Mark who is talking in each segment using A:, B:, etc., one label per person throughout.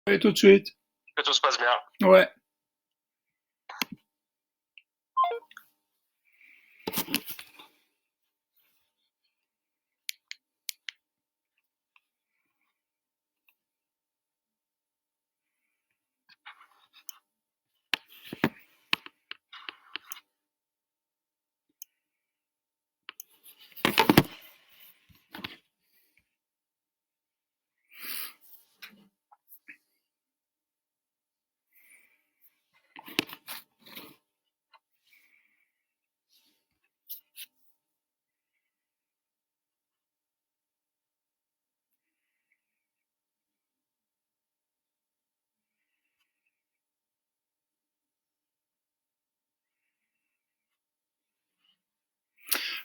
A: Et tout de suite.
B: Que tout se passe bien.
A: Ouais.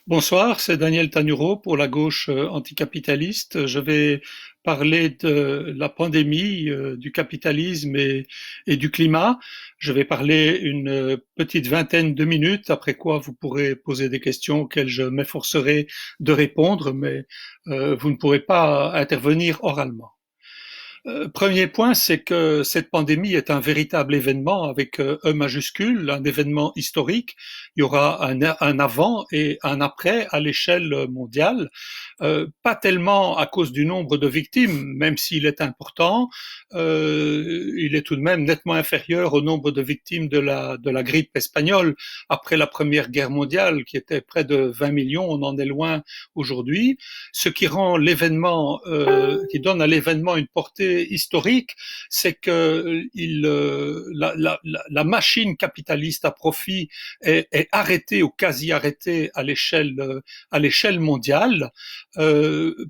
A: Bonsoir, c'est Daniel Tanuro pour la gauche anticapitaliste. Je vais parler de la pandémie, du capitalisme et du climat. Je vais parler une petite vingtaine de minutes, après quoi vous pourrez poser des questions auxquelles je m'efforcerai de répondre, mais vous ne pourrez pas intervenir oralement. Premier point, c'est que cette pandémie est un véritable événement avec E majuscule, un événement historique. Il y aura un avant et un après à l'échelle mondiale. Pas tellement à cause du nombre de victimes, même s'il est important, il est tout de même nettement inférieur au nombre de victimes de la grippe espagnole après la Première Guerre mondiale, qui était près de 20 millions. On en est loin aujourd'hui. Ce qui rend l'événement, qui donne à l'événement une portée historique, c'est que la machine capitaliste à profit est arrêtée ou quasi arrêtée à l'échelle mondiale,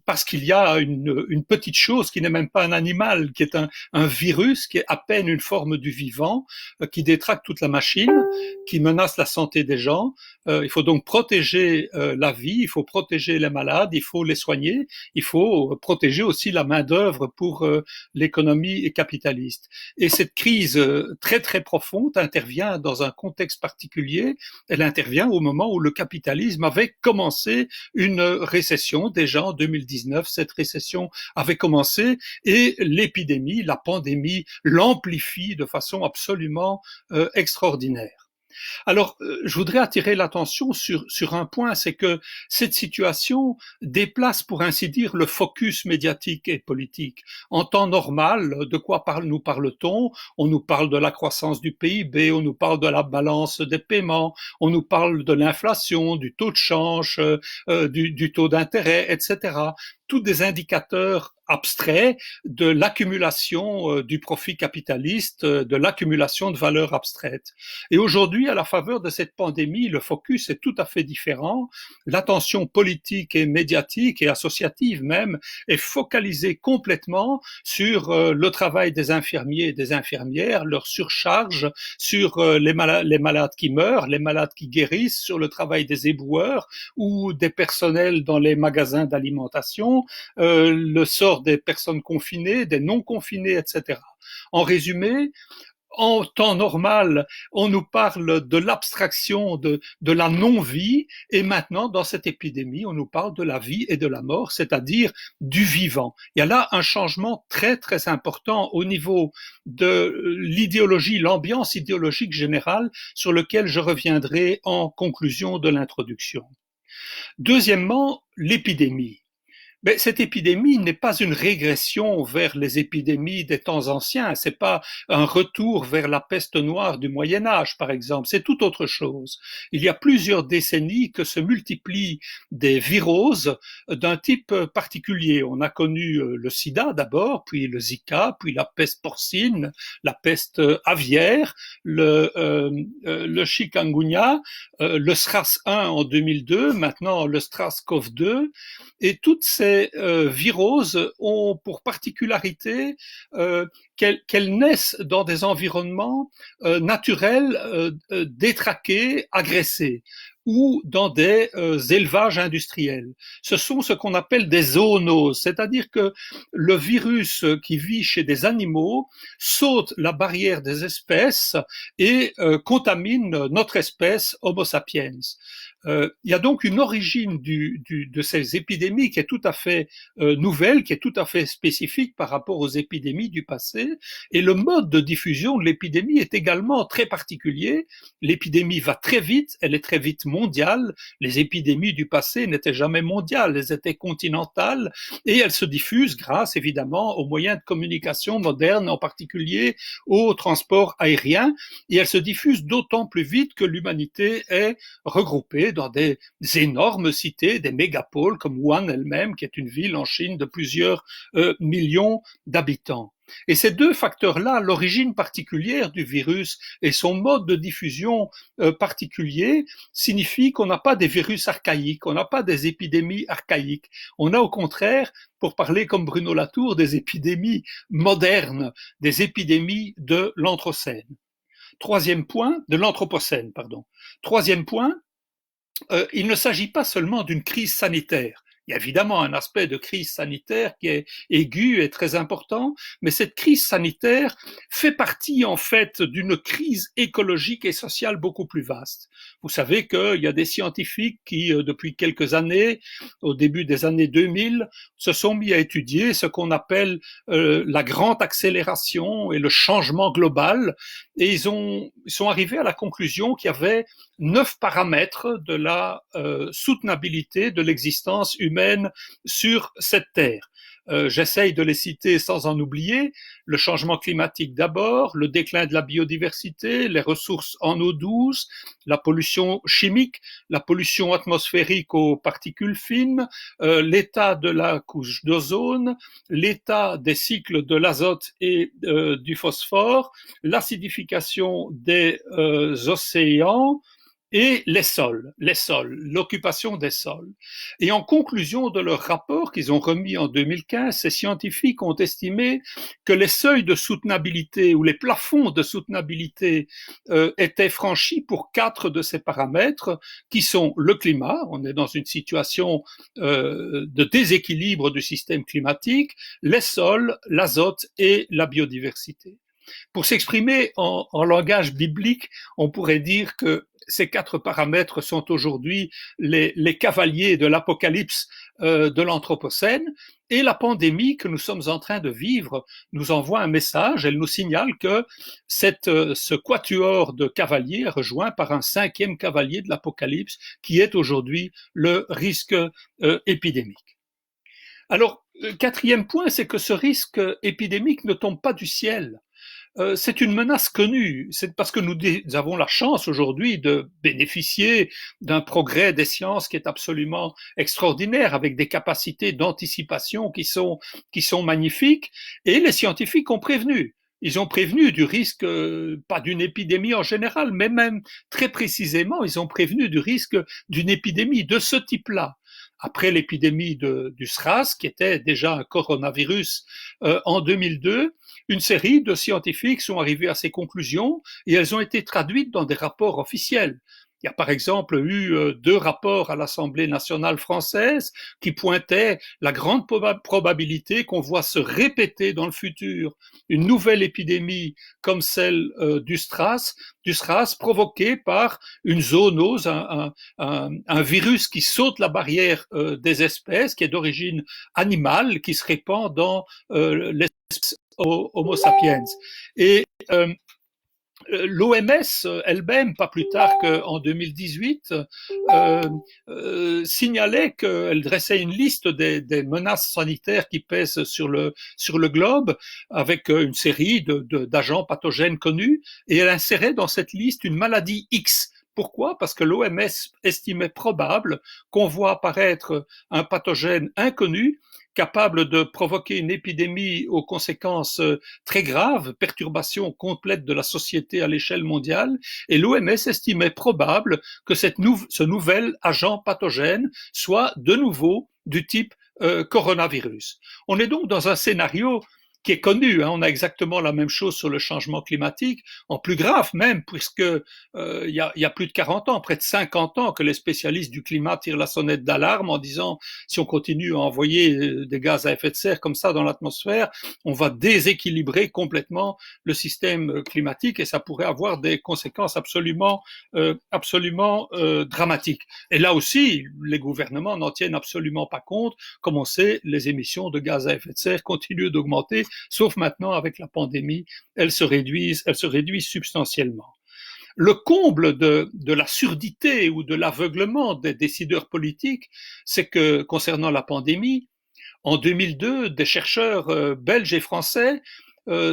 A: parce qu'il y a une petite chose qui n'est même pas un animal, qui est un virus, qui est à peine une forme du vivant, qui détraque toute la machine, qui menace la santé des gens. Il faut donc protéger la vie, il faut protéger les malades, il faut les soigner, il faut protéger aussi la main-d'œuvre pour l'économie capitaliste. Et cette crise très très profonde intervient dans un contexte particulier. Elle intervient au moment où le capitalisme avait commencé une récession. Déjà en 2019, cette récession avait commencé et l'épidémie, la pandémie, l'amplifie de façon absolument extraordinaire. Alors, je voudrais attirer l'attention sur un point, c'est que cette situation déplace, pour ainsi dire, le focus médiatique et politique. En temps normal, de quoi nous parle-t-on? On nous parle de la croissance du PIB, on nous parle de la balance des paiements, on nous parle de l'inflation, du taux de change, du taux d'intérêt, etc. Tous des indicateurs abstraits de l'accumulation du profit capitaliste, de l'accumulation de valeurs abstraites. Et aujourd'hui, à la faveur de cette pandémie, le focus est tout à fait différent. L'attention politique et médiatique et associative même est focalisée complètement sur le travail des infirmiers et des infirmières, leur surcharge, sur les malades qui meurent, les malades qui guérissent, sur le travail des éboueurs ou des personnels dans les magasins d'alimentation, le sort des personnes confinées, des non confinées, etc. En résumé, en temps normal, on nous parle de l'abstraction de la non-vie, et maintenant, dans cette épidémie, on nous parle de la vie et de la mort, c'est-à-dire du vivant. Il y a là un changement très, très important au niveau de l'idéologie, l'ambiance idéologique générale, sur lequel je reviendrai en conclusion de l'introduction. Deuxièmement, l'épidémie. Mais cette épidémie n'est pas une régression vers les épidémies des temps anciens, c'est pas un retour vers la peste noire du Moyen Âge, par exemple, c'est tout autre chose. Il y a plusieurs décennies que se multiplient des viroses d'un type particulier. On a connu le sida d'abord, puis le Zika, puis la peste porcine, la peste aviaire, le chikungunya, le SRAS-1 en 2002, maintenant le SRAS-CoV-2, et toutes ces viroses ont pour particularité qu'elles naissent dans des environnements naturels détraqués, agressés. ou dans des élevages industriels. Ce sont ce qu'on appelle des zoonoses, c'est-à-dire que le virus qui vit chez des animaux saute la barrière des espèces et contamine notre espèce Homo sapiens. Il y a donc une origine de ces épidémies qui est tout à fait nouvelle, qui est tout à fait spécifique par rapport aux épidémies du passé, et le mode de diffusion de l'épidémie est également très particulier. L'épidémie va très vite, elle est très vite mondiale. Les épidémies du passé n'étaient jamais mondiales, elles étaient continentales, et elles se diffusent grâce évidemment aux moyens de communication modernes, en particulier au transport aérien, et elles se diffusent d'autant plus vite que l'humanité est regroupée dans des énormes cités, des mégapoles comme Wuhan elle-même, qui est une ville en Chine de plusieurs millions d'habitants. Et ces deux facteurs-là, l'origine particulière du virus et son mode de diffusion particulier, signifie qu'on n'a pas des virus archaïques, on n'a pas des épidémies archaïques. On a au contraire, pour parler comme Bruno Latour, des épidémies modernes, des épidémies de l'Anthropocène. Troisième point, de l'Anthropocène, pardon. Troisième point, il ne s'agit pas seulement d'une crise sanitaire. Il y a évidemment un aspect de crise sanitaire qui est aigu et très important, mais cette crise sanitaire fait partie en fait d'une crise écologique et sociale beaucoup plus vaste. Vous savez qu'il y a des scientifiques qui, depuis quelques années, au début des années 2000, se sont mis à étudier ce qu'on appelle la grande accélération et le changement global, et ils sont arrivés à la conclusion qu'il y avait 9 paramètres de la soutenabilité de l'existence humaine sur cette terre. J'essaye de les citer sans en oublier. Le changement climatique d'abord, le déclin de la biodiversité, les ressources en eau douce, la pollution chimique, la pollution atmosphérique aux particules fines, l'état de la couche d'ozone, l'état des cycles de l'azote et du phosphore, l'acidification des océans, et les sols, l'occupation des sols. Et en conclusion de leur rapport qu'ils ont remis en 2015, ces scientifiques ont estimé que les seuils de soutenabilité ou les plafonds de soutenabilité étaient franchis pour 4 de ces paramètres qui sont le climat, on est dans une situation de déséquilibre du système climatique, les sols, l'azote et la biodiversité. Pour s'exprimer en langage biblique, on pourrait dire que ces 4 paramètres sont aujourd'hui les cavaliers de l'apocalypse de l'Anthropocène, et la pandémie que nous sommes en train de vivre nous envoie un message, elle nous signale que ce quatuor de cavaliers est rejoint par un 5e cavalier de l'apocalypse qui est aujourd'hui le risque épidémique. Alors, le 4e point, c'est que ce risque épidémique ne tombe pas du ciel. C'est une menace connue. C'est parce que nous avons la chance aujourd'hui de bénéficier d'un progrès des sciences qui est absolument extraordinaire, avec des capacités d'anticipation qui sont magnifiques. Et les scientifiques ont prévenu. Ils ont prévenu du risque, pas d'une épidémie en général, mais même très précisément, ils ont prévenu du risque d'une épidémie de ce type-là. Après l'épidémie du SRAS, qui était déjà un coronavirus en 2002, une série de scientifiques sont arrivés à ces conclusions et elles ont été traduites dans des rapports officiels. Il y a par exemple eu 2 rapports à l'Assemblée nationale française qui pointaient la grande probabilité qu'on voit se répéter dans le futur une nouvelle épidémie comme celle du SRAS provoquée par une zoonose, un virus qui saute la barrière des espèces, qui est d'origine animale, qui se répand dans l'espèce Homo sapiens. Et l'OMS elle-même, pas plus tard qu'en 2018, signalait qu'elle dressait une liste des menaces sanitaires qui pèsent sur le globe, avec une série d'agents pathogènes connus, et elle insérait dans cette liste une maladie X. Pourquoi? Parce que l'OMS estimait probable qu'on voit apparaître un pathogène inconnu capable de provoquer une épidémie aux conséquences très graves, perturbation complète de la société à l'échelle mondiale, et l'OMS estimait probable que ce nouvel agent pathogène soit de nouveau du type coronavirus. On est donc dans un scénario qui est connu. Hein. On a exactement la même chose sur le changement climatique, en plus grave même, puisque il y a plus de 40 ans, près de 50 ans, que les spécialistes du climat tirent la sonnette d'alarme en disant si on continue à envoyer des gaz à effet de serre comme ça dans l'atmosphère, on va déséquilibrer complètement le système climatique et ça pourrait avoir des conséquences absolument dramatiques. Et là aussi, les gouvernements n'en tiennent absolument pas compte. Comme on sait, les émissions de gaz à effet de serre continuent d'augmenter, sauf maintenant avec la pandémie, elles se réduisent substantiellement. Le comble de la surdité ou de l'aveuglement des décideurs politiques, c'est que concernant la pandémie, en 2002, des chercheurs belges et français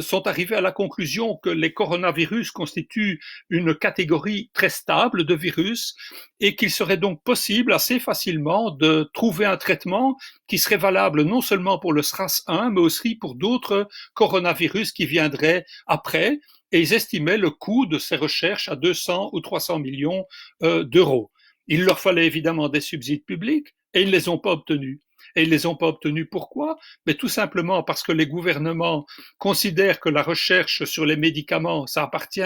A: sont arrivés à la conclusion que les coronavirus constituent une catégorie très stable de virus et qu'il serait donc possible assez facilement de trouver un traitement qui serait valable non seulement pour le SRAS-1, mais aussi pour d'autres coronavirus qui viendraient après. Et ils estimaient le coût de ces recherches à 200 ou 300 millions d'euros. Il leur fallait évidemment des subsides publics et ils ne les ont pas obtenus. Et ils ne les ont pas obtenus pourquoi? Mais tout simplement parce que les gouvernements considèrent que la recherche sur les médicaments, ça appartient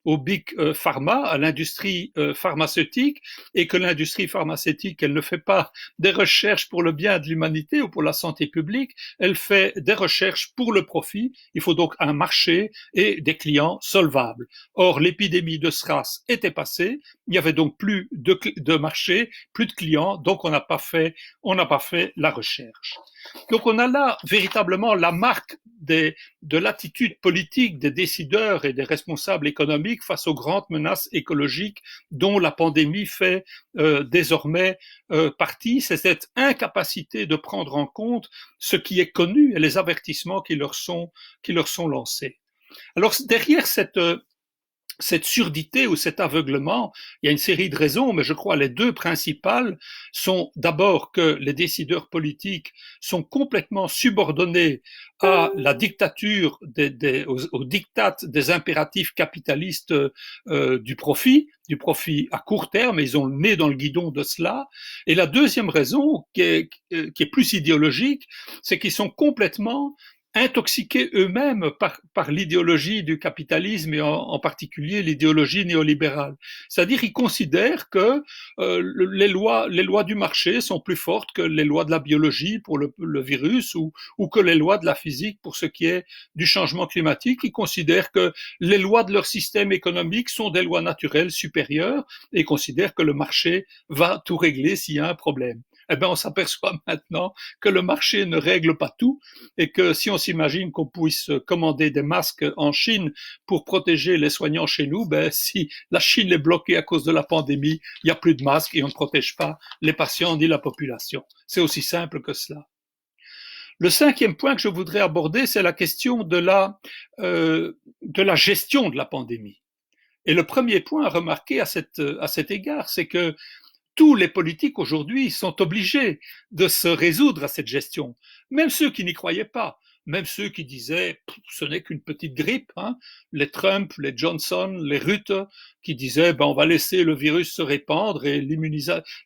A: au big pharma, à l'industrie pharmaceutique, et que l'industrie pharmaceutique, elle ne fait pas des recherches pour le bien de l'humanité ou pour la santé publique, elle fait des recherches pour le profit. Il faut donc un marché et des clients solvables. Or, l'épidémie de SRAS était passée, il n'y avait donc plus de marché, plus de clients, donc on n'a pas fait la recherche. Donc on a là véritablement la marque de l'attitude politique des décideurs et des responsables économiques face aux grandes menaces écologiques dont la pandémie fait désormais partie. C'est cette incapacité de prendre en compte ce qui est connu et les avertissements qui leur sont lancés. Alors derrière cette surdité ou cet aveuglement, il y a une série de raisons, mais je crois les deux principales sont d'abord que les décideurs politiques sont complètement subordonnés à la dictature, aux diktats des impératifs capitalistes du profit à court terme, et ils ont le nez dans le guidon de cela. Et la deuxième raison, qui est plus idéologique, c'est qu'ils sont complètement intoxiqués eux-mêmes par l'idéologie du capitalisme et en particulier l'idéologie néolibérale. C'est-à-dire ils considèrent que les lois du marché sont plus fortes que les lois de la biologie pour le virus ou que les lois de la physique pour ce qui est du changement climatique. Ils considèrent que les lois de leur système économique sont des lois naturelles supérieures et considèrent que le marché va tout régler s'il y a un problème. Eh bien, on s'aperçoit maintenant que le marché ne règle pas tout et que si on s'imagine qu'on puisse commander des masques en Chine pour protéger les soignants chez nous, ben, si la Chine est bloquée à cause de la pandémie, il n'y a plus de masques et on ne protège pas les patients ni la population. C'est aussi simple que cela. Le cinquième point que je voudrais aborder, c'est la question de la gestion de la pandémie. Et le premier point à remarquer à cet égard, c'est que tous les politiques aujourd'hui sont obligés de se résoudre à cette gestion, même ceux qui n'y croyaient pas, même ceux qui disaient ce n'est qu'une petite grippe, hein, les Trump, les Johnson, les Rutte, qui disaient on va laisser le virus se répandre et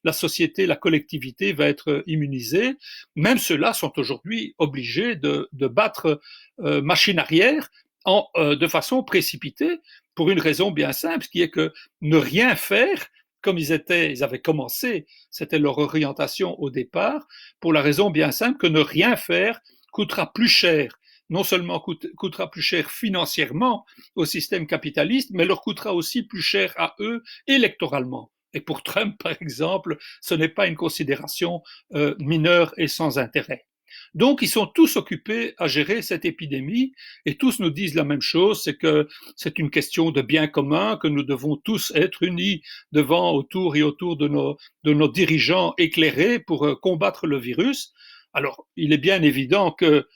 A: la société, la collectivité va être immunisée. Même ceux-là sont aujourd'hui obligés de battre machine arrière de façon précipitée pour une raison bien simple, qui est que ne rien faire comme ils avaient commencé, c'était leur orientation au départ, pour la raison bien simple que ne rien faire coûtera plus cher. Non seulement coûtera plus cher financièrement au système capitaliste, mais leur coûtera aussi plus cher à eux électoralement. Et pour Trump, par exemple, ce n'est pas une considération mineure et sans intérêt. Donc, ils sont tous occupés à gérer cette épidémie et tous nous disent la même chose, c'est que c'est une question de bien commun, que nous devons tous être unis autour de nos dirigeants éclairés pour combattre le virus. Alors, il est bien évident que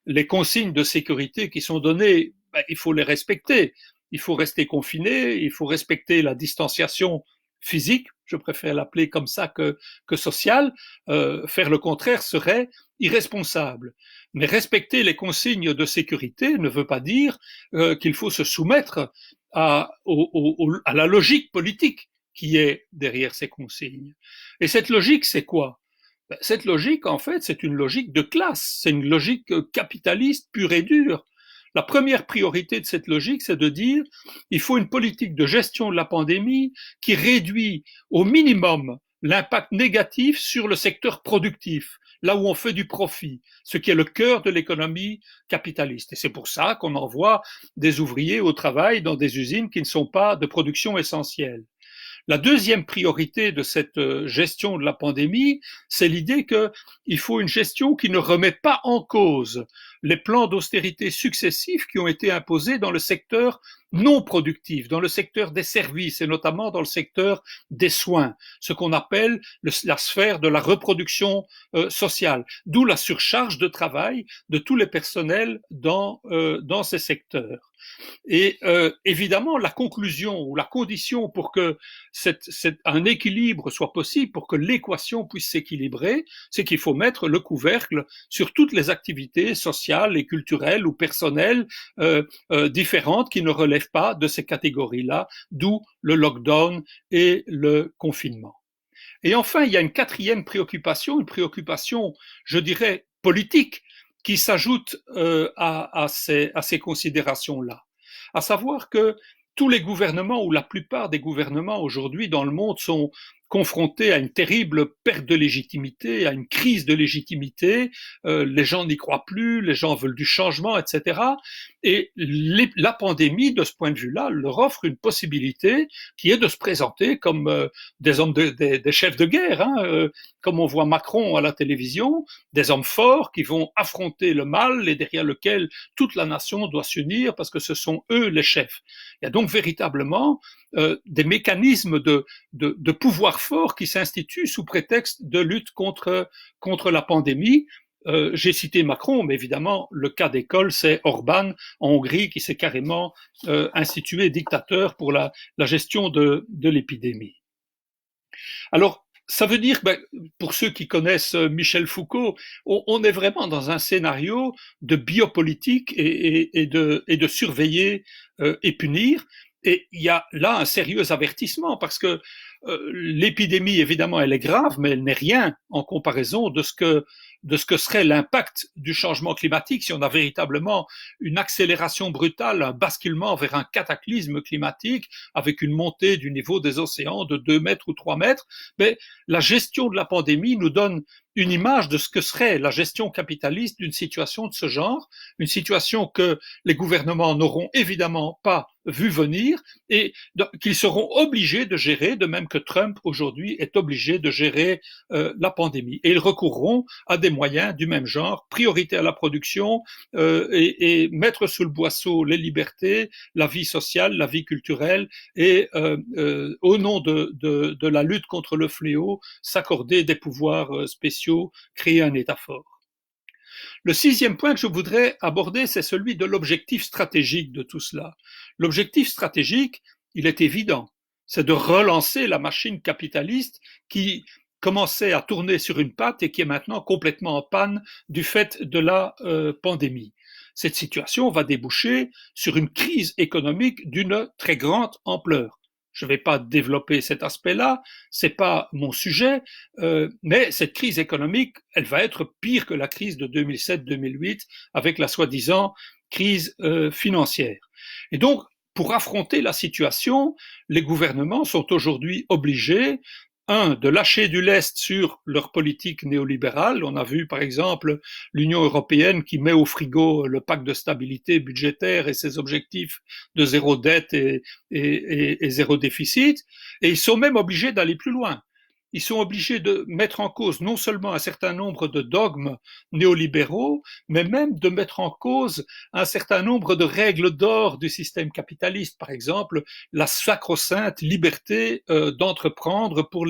A: les consignes de sécurité qui sont données, il faut les respecter. Il faut rester confiné, il faut respecter la distanciation physique, je préfère l'appeler comme ça que sociale. Faire le contraire serait irresponsable. Mais respecter les consignes de sécurité ne veut pas dire qu'il faut se soumettre à la logique politique qui est derrière ces consignes. Et cette logique, c'est quoi? Ben, cette logique, en fait, c'est une logique de classe, c'est une logique capitaliste pure et dure. La première priorité de cette logique, c'est de dire il faut une politique de gestion de la pandémie qui réduit au minimum l'impact négatif sur le secteur productif, là où on fait du profit, ce qui est le cœur de l'économie capitaliste. Et c'est pour ça qu'on envoie des ouvriers au travail dans des usines qui ne sont pas de production essentielle. La deuxième priorité de cette gestion de la pandémie, c'est l'idée qu'il faut une gestion qui ne remet pas en cause les plans d'austérité successifs qui ont été imposés dans le secteur non productif, dans le secteur des services et notamment dans le secteur des soins, ce qu'on appelle la sphère de la reproduction sociale, d'où la surcharge de travail de tous les personnels dans ces secteurs. Et évidemment, la conclusion ou la condition pour que un équilibre soit possible, pour que l'équation puisse s'équilibrer, c'est qu'il faut mettre le couvercle sur toutes les activités sociales et culturelles ou personnelles différentes qui ne relèvent pas de ces catégories-là, d'où le lockdown et le confinement. Et enfin, il y a une quatrième préoccupation, une préoccupation, je dirais, politique, qui s'ajoute à ces considérations-là. À savoir que tous les gouvernements ou la plupart des gouvernements aujourd'hui dans le monde sont confrontés à une terrible perte de légitimité, à une crise de légitimité. Les gens n'y croient plus, les gens veulent du changement, etc. Et la pandémie, de ce point de vue-là, leur offre une possibilité qui est de se présenter comme des hommes, des chefs de guerre, hein, comme on voit Macron à la télévision, des hommes forts qui vont affronter le mal et derrière lequel toute la nation doit s'unir parce que ce sont eux les chefs. Il y a donc véritablement des mécanismes de pouvoir fort qui s'instituent sous prétexte de lutte contre la pandémie. J'ai cité Macron, mais évidemment, le cas d'école, c'est Orban en Hongrie qui s'est carrément institué dictateur pour la gestion de l'épidémie. Alors, ça veut dire, ben, pour ceux qui connaissent Michel Foucault, on est vraiment dans un scénario de biopolitique et de surveiller et punir. Et il y a là un sérieux avertissement parce que l'épidémie, évidemment, elle est grave, mais elle n'est rien en comparaison de ce que serait l'impact du changement climatique si on a véritablement une accélération brutale, un basculement vers un cataclysme climatique avec une montée du niveau des océans de 2 mètres ou 3 mètres. Mais la gestion de la pandémie nous donne une image de ce que serait la gestion capitaliste d'une situation de ce genre, une situation que les gouvernements n'auront évidemment pas vu venir et qu'ils seront obligés de gérer, de même que Trump aujourd'hui est obligé de gérer la pandémie. Et ils recourront à des moyens du même genre, priorité à la production et mettre sous le boisseau les libertés, la vie sociale, la vie culturelle et au nom de la lutte contre le fléau, s'accorder des pouvoirs spéciaux, créer un État fort. Le sixième point que je voudrais aborder, c'est celui de l'objectif stratégique de tout cela. L'objectif stratégique, il est évident, c'est de relancer la machine capitaliste qui commençait à tourner sur une patte et qui est maintenant complètement en panne du fait de la pandémie. Cette situation va déboucher sur une crise économique d'une très grande ampleur. Je ne vais pas développer cet aspect-là, c'est pas mon sujet, mais cette crise économique, elle va être pire que la crise de 2007-2008 avec la soi-disant crise financière. Et donc, pour affronter la situation, les gouvernements sont aujourd'hui obligés de lâcher du lest sur leur politique néolibérale. On a vu, par exemple, l'Union européenne qui met au frigo le pacte de stabilité budgétaire et ses objectifs de zéro dette et zéro déficit. Et ils sont même obligés d'aller plus loin. Ils sont obligés de mettre en cause non seulement un certain nombre de dogmes néolibéraux, mais même de mettre en cause un certain nombre de règles d'or du système capitaliste. Par exemple, la sacro-sainte liberté d'entreprendre pour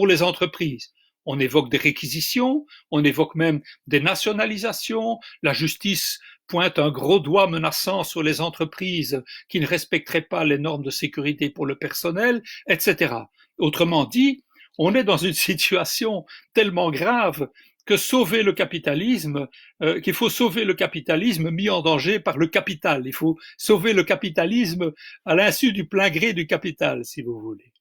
A: les entreprises. On évoque des réquisitions, on évoque même des nationalisations, la justice pointe un gros doigt menaçant sur les entreprises qui ne respecteraient pas les normes de sécurité pour le personnel, etc. Autrement dit, on est dans une situation tellement grave que sauver le capitalisme, qu'il faut sauver le capitalisme mis en danger par le capital. Il faut sauver le capitalisme à l'insu du plein gré du capital, si vous voulez.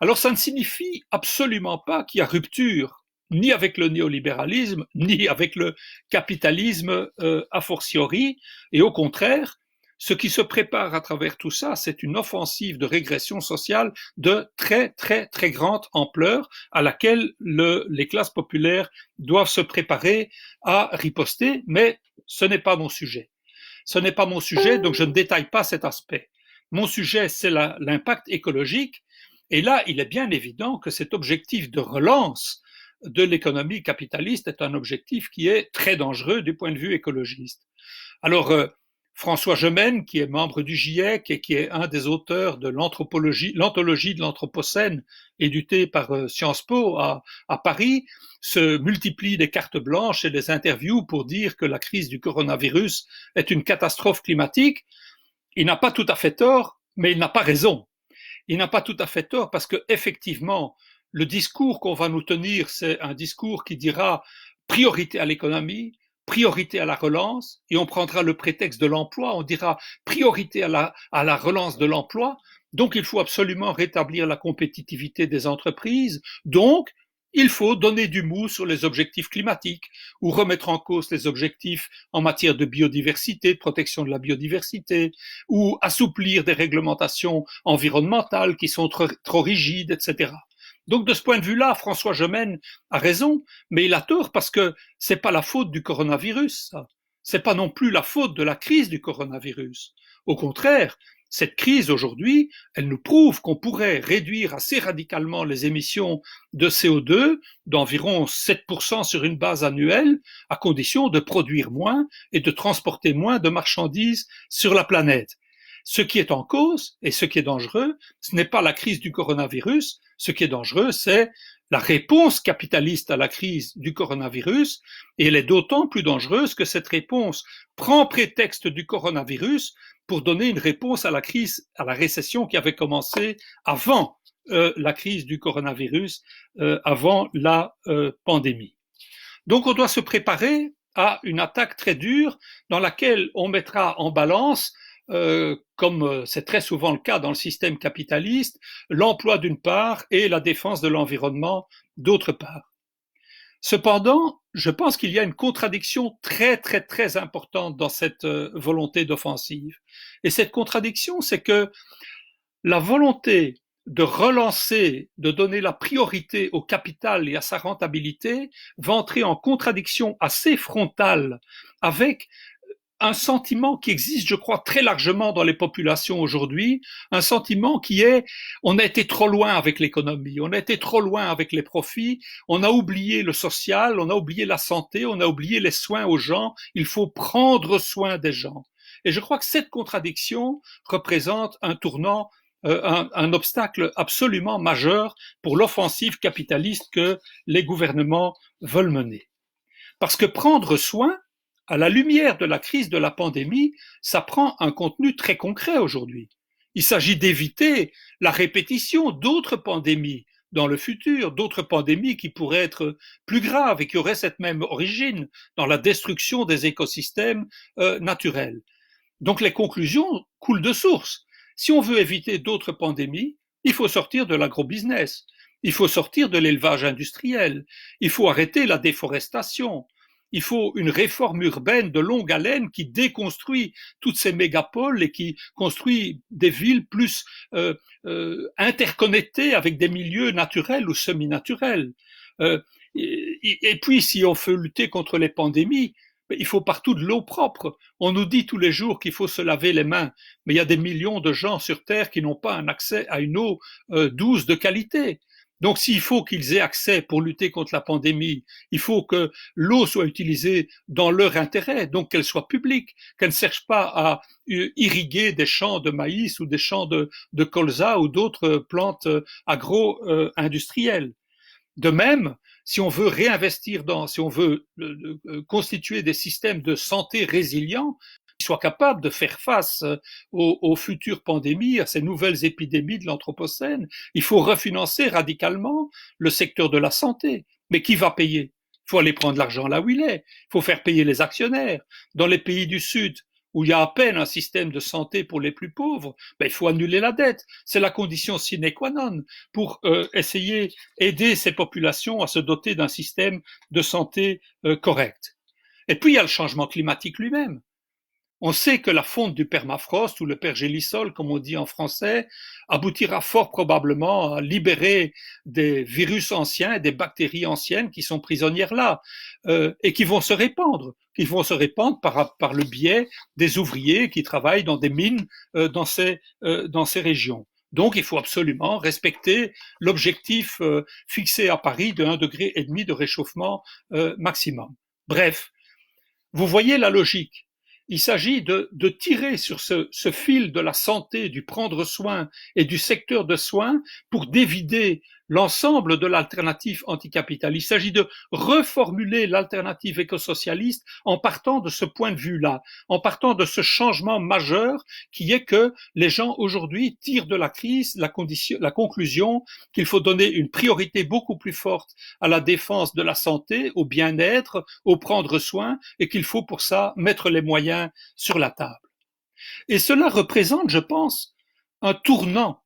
A: Alors ça ne signifie absolument pas qu'il y a rupture ni avec le néolibéralisme, ni avec le capitalisme a fortiori, et au contraire, ce qui se prépare à travers tout ça, c'est une offensive de régression sociale de très très très grande ampleur à laquelle les classes populaires doivent se préparer à riposter, mais ce n'est pas mon sujet. Ce n'est pas mon sujet, donc je ne détaille pas cet aspect. Mon sujet, c'est l'impact écologique, et là, il est bien évident que cet objectif de relance de l'économie capitaliste est un objectif qui est très dangereux du point de vue écologiste. Alors, François Gemène, qui est membre du GIEC et qui est un des auteurs de l'anthologie de l'Anthropocène, éditée par Sciences Po à Paris, se multiplie des cartes blanches et des interviews pour dire que la crise du coronavirus est une catastrophe climatique. Il n'a pas tout à fait tort, mais il n'a pas raison. Il n'a pas tout à fait tort parce que effectivement, le discours qu'on va nous tenir, c'est un discours qui dira priorité à l'économie, priorité à la relance, et on prendra le prétexte de l'emploi, on dira priorité à la relance de l'emploi, donc il faut absolument rétablir la compétitivité des entreprises, donc il faut donner du mou sur les objectifs climatiques ou remettre en cause les objectifs en matière de biodiversité, de protection de la biodiversité, ou assouplir des réglementations environnementales qui sont trop rigides, etc. Donc de ce point de vue-là, François Gemène a raison, mais il a tort parce que c'est pas la faute du coronavirus, ça. C'est pas non plus la faute de la crise du coronavirus. Au contraire, cette crise aujourd'hui, elle nous prouve qu'on pourrait réduire assez radicalement les émissions de CO2 d'environ 7% sur une base annuelle, à condition de produire moins et de transporter moins de marchandises sur la planète. Ce qui est en cause et ce qui est dangereux, ce n'est pas la crise du coronavirus, ce qui est dangereux, c'est la réponse capitaliste à la crise du coronavirus, et elle est d'autant plus dangereuse que cette réponse prend prétexte du coronavirus pour donner une réponse à la crise, à la récession qui avait commencé avant la crise du coronavirus, avant la pandémie. Donc on doit se préparer à une attaque très dure dans laquelle on mettra en balance comme c'est très souvent le cas dans le système capitaliste, l'emploi d'une part et la défense de l'environnement d'autre part. Cependant, je pense qu'il y a une contradiction très très très importante dans cette volonté d'offensive. Et cette contradiction, c'est que la volonté de relancer, de donner la priorité au capital et à sa rentabilité va entrer en contradiction assez frontale avec un sentiment qui existe, je crois, très largement dans les populations aujourd'hui, un sentiment qui est on a été trop loin avec l'économie, on a été trop loin avec les profits, on a oublié le social, on a oublié la santé, on a oublié les soins aux gens, il faut prendre soin des gens. Et je crois que cette contradiction représente un tournant, un obstacle absolument majeur pour l'offensive capitaliste que les gouvernements veulent mener. Parce que prendre soin, à la lumière de la crise de la pandémie, ça prend un contenu très concret aujourd'hui. Il s'agit d'éviter la répétition d'autres pandémies dans le futur, d'autres pandémies qui pourraient être plus graves et qui auraient cette même origine dans la destruction des écosystèmes naturels. Donc les conclusions coulent de source. Si on veut éviter d'autres pandémies, il faut sortir de l'agrobusiness, il faut sortir de l'élevage industriel, il faut arrêter la déforestation, il faut une réforme urbaine de longue haleine qui déconstruit toutes ces mégapoles et qui construit des villes plus interconnectées avec des milieux naturels ou semi-naturels. Et puis, si on veut lutter contre les pandémies, il faut partout de l'eau propre. On nous dit tous les jours qu'il faut se laver les mains, mais il y a des millions de gens sur Terre qui n'ont pas un accès à une eau douce de qualité. Donc s'il faut qu'ils aient accès pour lutter contre la pandémie, il faut que l'eau soit utilisée dans leur intérêt, donc qu'elle soit publique, qu'elle ne serve pas à irriguer des champs de maïs ou des champs de colza ou d'autres plantes agro-industrielles. De même, si on veut réinvestir si on veut constituer des systèmes de santé résilients, qui soient capables de faire face aux futures pandémies, à ces nouvelles épidémies de l'Anthropocène, il faut refinancer radicalement le secteur de la santé. Mais qui va payer? Il faut aller prendre l'argent là où il est. Il faut faire payer les actionnaires. Dans les pays du Sud, où il y a à peine un système de santé pour les plus pauvres, ben, il faut annuler la dette. C'est la condition sine qua non pour essayer d'aider ces populations à se doter d'un système de santé correct. Et puis il y a le changement climatique lui-même. On sait que la fonte du permafrost, ou le pergélisol, comme on dit en français, aboutira fort probablement à libérer des virus anciens, des bactéries anciennes qui sont prisonnières là, et qui vont se répandre par le biais des ouvriers qui travaillent dans des mines dans ces régions. Donc il faut absolument respecter l'objectif fixé à Paris de 1,5 degré de réchauffement maximum. Bref, vous voyez la logique. Il s'agit de tirer sur ce fil de la santé, du prendre soin et du secteur de soins pour dévider l'ensemble de l'alternative anticapitale. Il s'agit de reformuler l'alternative écosocialiste en partant de ce point de vue-là, en partant de ce changement majeur qui est que les gens aujourd'hui tirent de la crise la conclusion qu'il faut donner une priorité beaucoup plus forte à la défense de la santé, au bien-être, au prendre soin, et qu'il faut pour ça mettre les moyens sur la table. Et cela représente, je pense, un tournant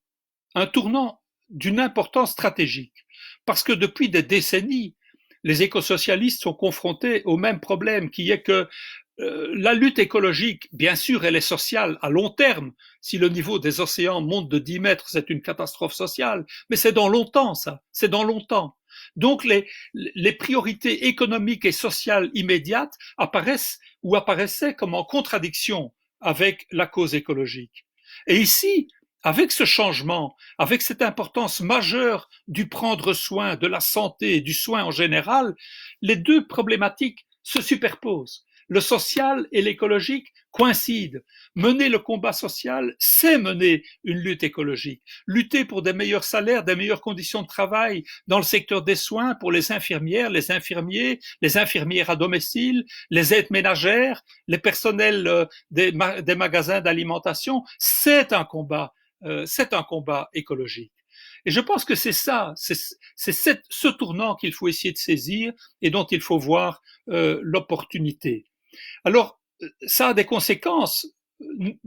A: d'une importance stratégique. Parce que depuis des décennies, les écosocialistes sont confrontés au même problème, qui est que la lutte écologique, bien sûr, elle est sociale à long terme. Si le niveau des océans monte de 10 mètres, c'est une catastrophe sociale. Mais c'est dans longtemps, ça. C'est dans longtemps. Donc les priorités économiques et sociales immédiates apparaissent ou apparaissaient comme en contradiction avec la cause écologique. Et ici, avec ce changement, avec cette importance majeure du prendre soin, de la santé et du soin en général, les deux problématiques se superposent. Le social et l'écologique coïncident. Mener le combat social, c'est mener une lutte écologique. Lutter pour des meilleurs salaires, des meilleures conditions de travail dans le secteur des soins pour les infirmières, les infirmiers, les infirmières à domicile, les aides ménagères, les personnels des magasins d'alimentation, c'est un combat écologique. Et je pense que c'est ça, c'est ce tournant qu'il faut essayer de saisir et dont il faut voir l'opportunité. Alors, ça a des conséquences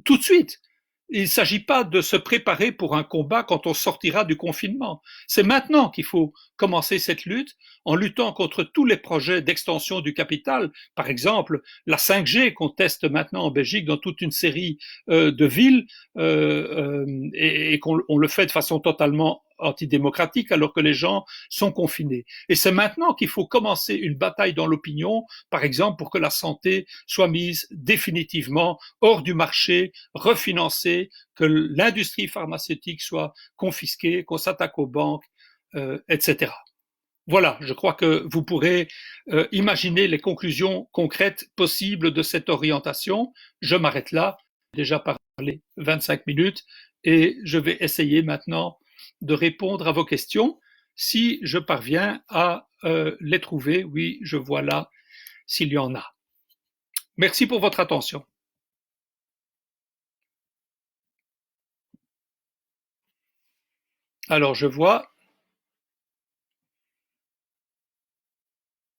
A: tout de suite. Il ne s'agit pas de se préparer pour un combat quand on sortira du confinement. C'est maintenant qu'il faut commencer cette lutte en luttant contre tous les projets d'extension du capital. Par exemple, la 5G qu'on teste maintenant en Belgique dans toute une série de villes et qu'on le fait de façon totalement antidémocratique alors que les gens sont confinés. Et c'est maintenant qu'il faut commencer une bataille dans l'opinion, par exemple pour que la santé soit mise définitivement hors du marché, refinancée, que l'industrie pharmaceutique soit confisquée, qu'on s'attaque aux banques, etc. Voilà, je crois que vous pourrez imaginer les conclusions concrètes possibles de cette orientation. Je m'arrête là, j'ai déjà parlé 25 minutes et je vais essayer maintenant de répondre à vos questions si je parviens à les trouver. Oui, je vois là s'il y en a. Merci pour votre attention. Alors, je vois.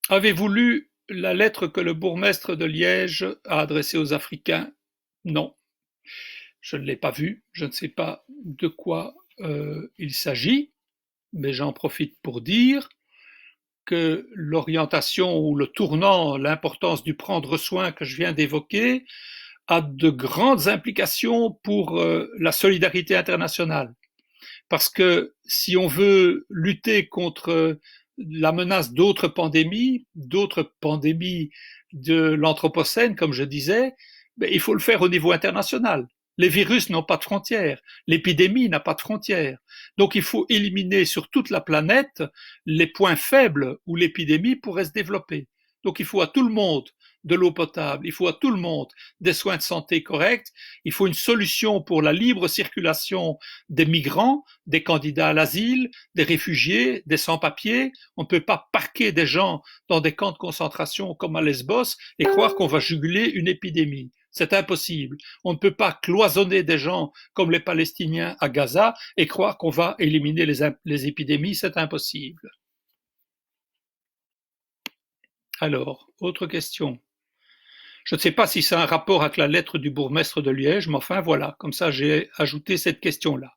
A: Avez-vous lu la lettre que le bourgmestre de Liège a adressée aux Africains? Non, je ne l'ai pas vue. Je ne sais pas de quoi il s'agit, mais j'en profite pour dire que l'orientation ou le tournant, l'importance du prendre soin que je viens d'évoquer a de grandes implications pour la solidarité internationale. Parce que si on veut lutter contre la menace d'autres pandémies de l'Anthropocène, comme je disais, il faut le faire au niveau international. Les virus n'ont pas de frontières, l'épidémie n'a pas de frontières. Donc il faut éliminer sur toute la planète les points faibles où l'épidémie pourrait se développer. Donc il faut à tout le monde de l'eau potable, il faut à tout le monde des soins de santé corrects, il faut une solution pour la libre circulation des migrants, des candidats à l'asile, des réfugiés, des sans-papiers. On ne peut pas parquer des gens dans des camps de concentration comme à Lesbos et croire qu'on va juguler une épidémie. C'est impossible. On ne peut pas cloisonner des gens comme les Palestiniens à Gaza et croire qu'on va éliminer les épidémies. C'est impossible. Alors, autre question. Je ne sais pas si c'est un rapport avec la lettre du bourgmestre de Liège, mais enfin voilà, comme ça j'ai ajouté cette question-là.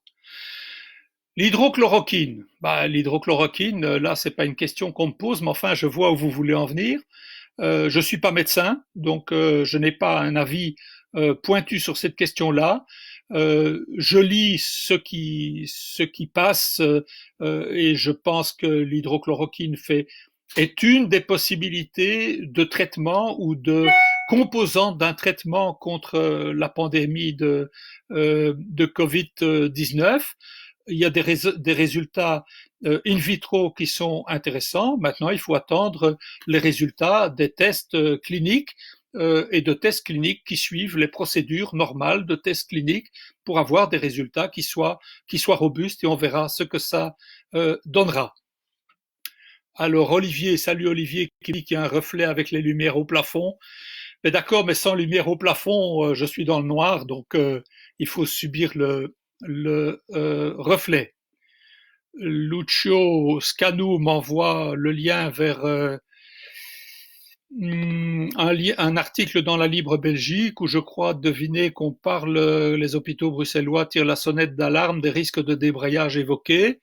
A: L'hydrochloroquine, l'hydrochloroquine, là c'est pas une question qu'on me pose, mais enfin je vois où vous voulez en venir. Je suis pas médecin, donc je n'ai pas un avis pointu sur cette question-là. Je lis ce qui passe et je pense que l'hydrochloroquine est une des possibilités de traitement ou de composante d'un traitement contre la pandémie de Covid-19. Il y a des résultats in vitro qui sont intéressants. Maintenant, il faut attendre les résultats des tests cliniques et de tests cliniques qui suivent les procédures normales de tests cliniques pour avoir des résultats qui soient robustes et on verra ce que ça donnera. Alors Olivier, salut Olivier, qui dit qu'il y a un reflet avec les lumières au plafond. Mais d'accord, mais sans lumière au plafond, je suis dans le noir, donc il faut subir le reflet. Lucio Scanu m'envoie le lien vers un article dans la Libre Belgique où je crois deviner qu'on parle, les hôpitaux bruxellois tirent la sonnette d'alarme des risques de débrayage évoqués.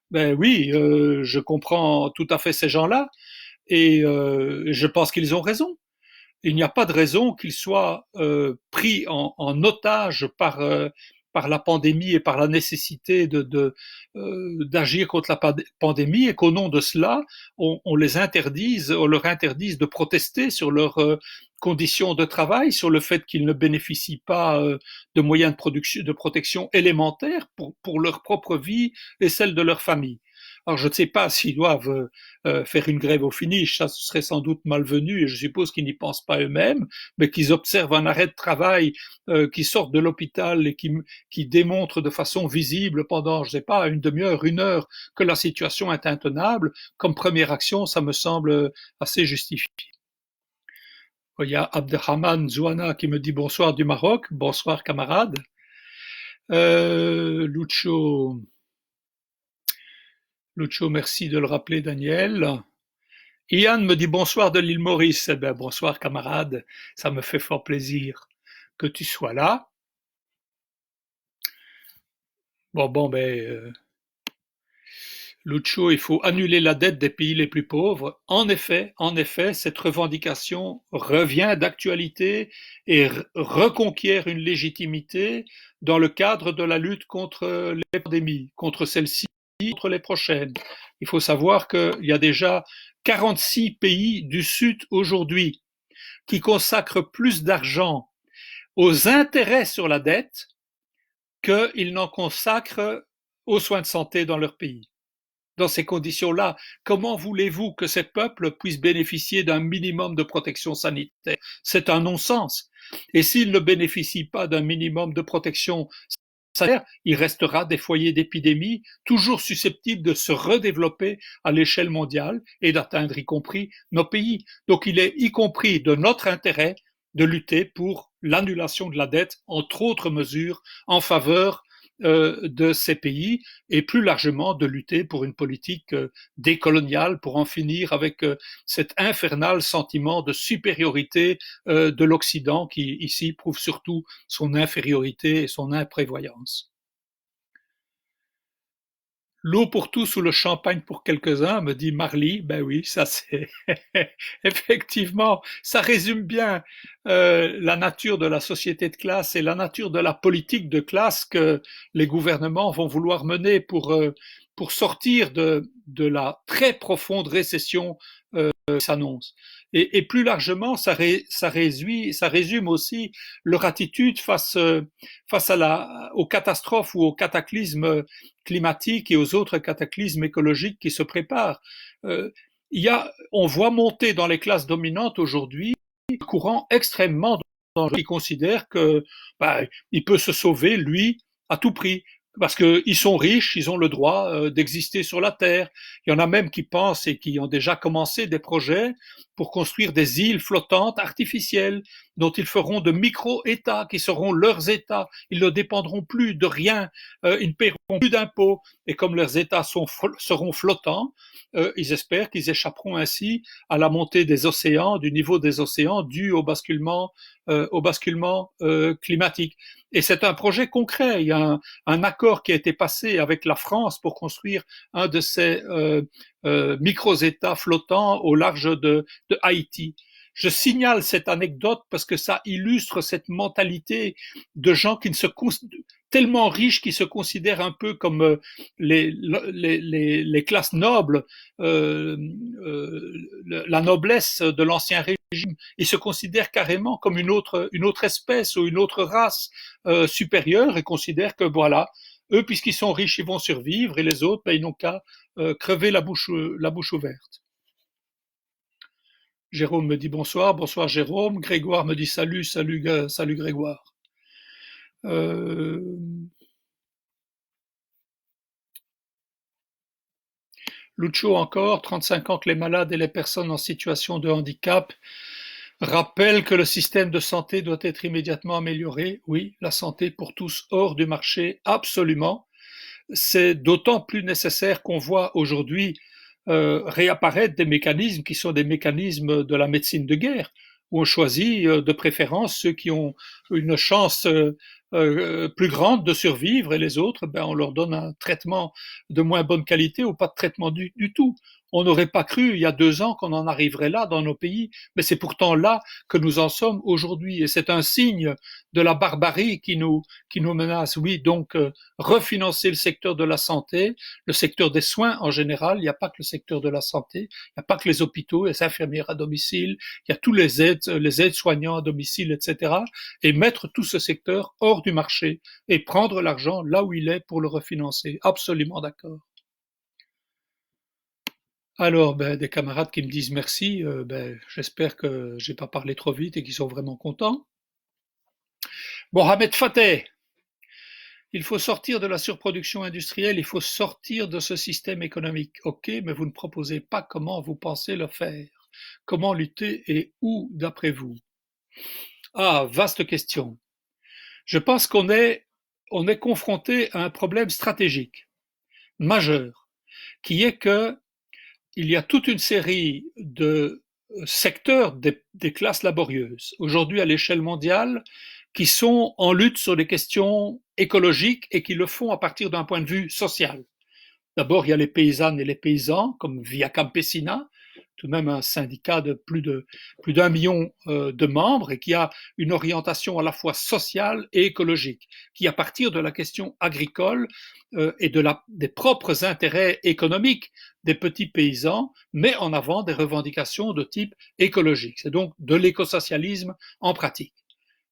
A: Ben oui, je comprends tout à fait ces gens-là et je pense qu'ils ont raison. Il n'y a pas de raison qu'ils soient pris en otage par la pandémie et par la nécessité d'agir contre la pandémie et qu'au nom de cela, on leur interdise de protester sur leurs conditions de travail, sur le fait qu'ils ne bénéficient pas de moyens de protection élémentaires pour leur propre vie et celle de leur famille. Alors je ne sais pas s'ils doivent faire une grève au finish, ça ce serait sans doute malvenu et je suppose qu'ils n'y pensent pas eux-mêmes, mais qu'ils observent un arrêt de travail, qui sortent de l'hôpital et qui démontrent de façon visible pendant, je ne sais pas, une demi-heure, une heure, que la situation est intenable, comme première action, ça me semble assez justifié. Il y a Abderrahman Zouana qui me dit bonsoir du Maroc, bonsoir camarade. Lucho, merci de le rappeler, Daniel. Ian me dit bonsoir de l'île Maurice. Eh bien, bonsoir camarade, ça me fait fort plaisir que tu sois là. Lucho, il faut annuler la dette des pays les plus pauvres. En effet, cette revendication revient d'actualité et reconquiert une légitimité dans le cadre de la lutte contre les pandémies, contre celle-ci, contre les prochaines. Il faut savoir qu'il y a déjà 46 pays du Sud aujourd'hui qui consacrent plus d'argent aux intérêts sur la dette qu'ils n'en consacrent aux soins de santé dans leur pays. Dans ces conditions-là, comment voulez-vous que ces peuples puissent bénéficier d'un minimum de protection sanitaire? C'est un non-sens. Et s'ils ne bénéficient pas d'un minimum de protection sanitaire, il restera des foyers d'épidémie toujours susceptibles de se redévelopper à l'échelle mondiale et d'atteindre y compris nos pays. Donc il est y compris de notre intérêt de lutter pour l'annulation de la dette, entre autres mesures en faveur de ces pays et plus largement de lutter pour une politique décoloniale pour en finir avec cet infernal sentiment de supériorité de l'Occident qui ici prouve surtout son infériorité et son imprévoyance. L'eau pour tous ou le champagne pour quelques-uns, me dit Marly. Ben oui, ça c'est effectivement, ça résume bien la nature de la société de classe et la nature de la politique de classe que les gouvernements vont vouloir mener pour sortir de la très profonde récession qui s'annonce. Et plus largement, ça résume aussi leur attitude face aux catastrophes ou aux cataclysmes climatiques et aux autres cataclysmes écologiques qui se préparent. On voit monter dans les classes dominantes aujourd'hui un courant extrêmement dangereux qui considère que il peut se sauver, lui, à tout prix. Parce qu'ils sont riches, ils ont le droit d'exister sur la Terre. Il y en a même qui pensent et qui ont déjà commencé des projets pour construire des îles flottantes artificielles. dont ils feront de micro-États qui seront leurs États. Ils ne dépendront plus de rien, ils ne paieront plus d'impôts. Et comme leurs États seront flottants, ils espèrent qu'ils échapperont ainsi à la montée des océans, du niveau des océans dû au basculement climatique. Et c'est un projet concret. Il y a un accord qui a été passé avec la France pour construire un de ces micro-États flottants au large de Haïti. Je signale cette anecdote parce que ça illustre cette mentalité de gens qui ne se tellement riches qui se considèrent un peu comme les classes nobles, la noblesse de l'ancien régime. Ils se considèrent carrément comme une autre espèce ou une autre race supérieure et considèrent que voilà, eux, puisqu'ils sont riches, ils vont survivre et les autres, ben, ils n'ont qu'à crever la bouche ouverte. Jérôme me dit bonsoir, bonsoir Jérôme. Grégoire me dit salut, salut, salut Grégoire. Lucho encore, 35 ans que les malades et les personnes en situation de handicap rappellent que le système de santé doit être immédiatement amélioré. Oui, la santé pour tous hors du marché, absolument. C'est d'autant plus nécessaire qu'on voit aujourd'hui réapparaître des mécanismes qui sont des mécanismes de la médecine de guerre, où on choisit de préférence ceux qui ont une chance plus grande de survivre et les autres, ben, on leur donne un traitement de moins bonne qualité ou pas de traitement du tout. On n'aurait pas cru il y a 2 ans qu'on en arriverait là dans nos pays, mais c'est pourtant là que nous en sommes aujourd'hui et c'est un signe de la barbarie qui nous menace. Oui, donc refinancer le secteur de la santé, le secteur des soins en général, il n'y a pas que le secteur de la santé, il n'y a pas que les hôpitaux, les infirmières à domicile, il y a tous les aides-soignants à domicile, etc. Et mettre tout ce secteur hors du marché et prendre l'argent là où il est pour le refinancer. Absolument d'accord. Alors, ben, des camarades qui me disent merci, ben, j'espère que j'ai pas parlé trop vite et qu'ils sont vraiment contents. Mohamed Fateh, il faut sortir de la surproduction industrielle, il faut sortir de ce système économique. Ok, mais vous ne proposez pas comment vous pensez le faire. Comment lutter et où, d'après vous? Ah, vaste question. Je pense on est confronté à un problème stratégique majeur, qui est que il y a toute une série de secteurs des classes laborieuses, aujourd'hui à l'échelle mondiale, qui sont en lutte sur des questions écologiques et qui le font à partir d'un point de vue social. D'abord, il y a les paysannes et les paysans, comme Via Campesina, tout de même un syndicat de plus d'1 million de membres et qui a une orientation à la fois sociale et écologique, qui à partir de la question agricole et des propres intérêts économiques des petits paysans met en avant des revendications de type écologique. C'est donc de l'écosocialisme en pratique.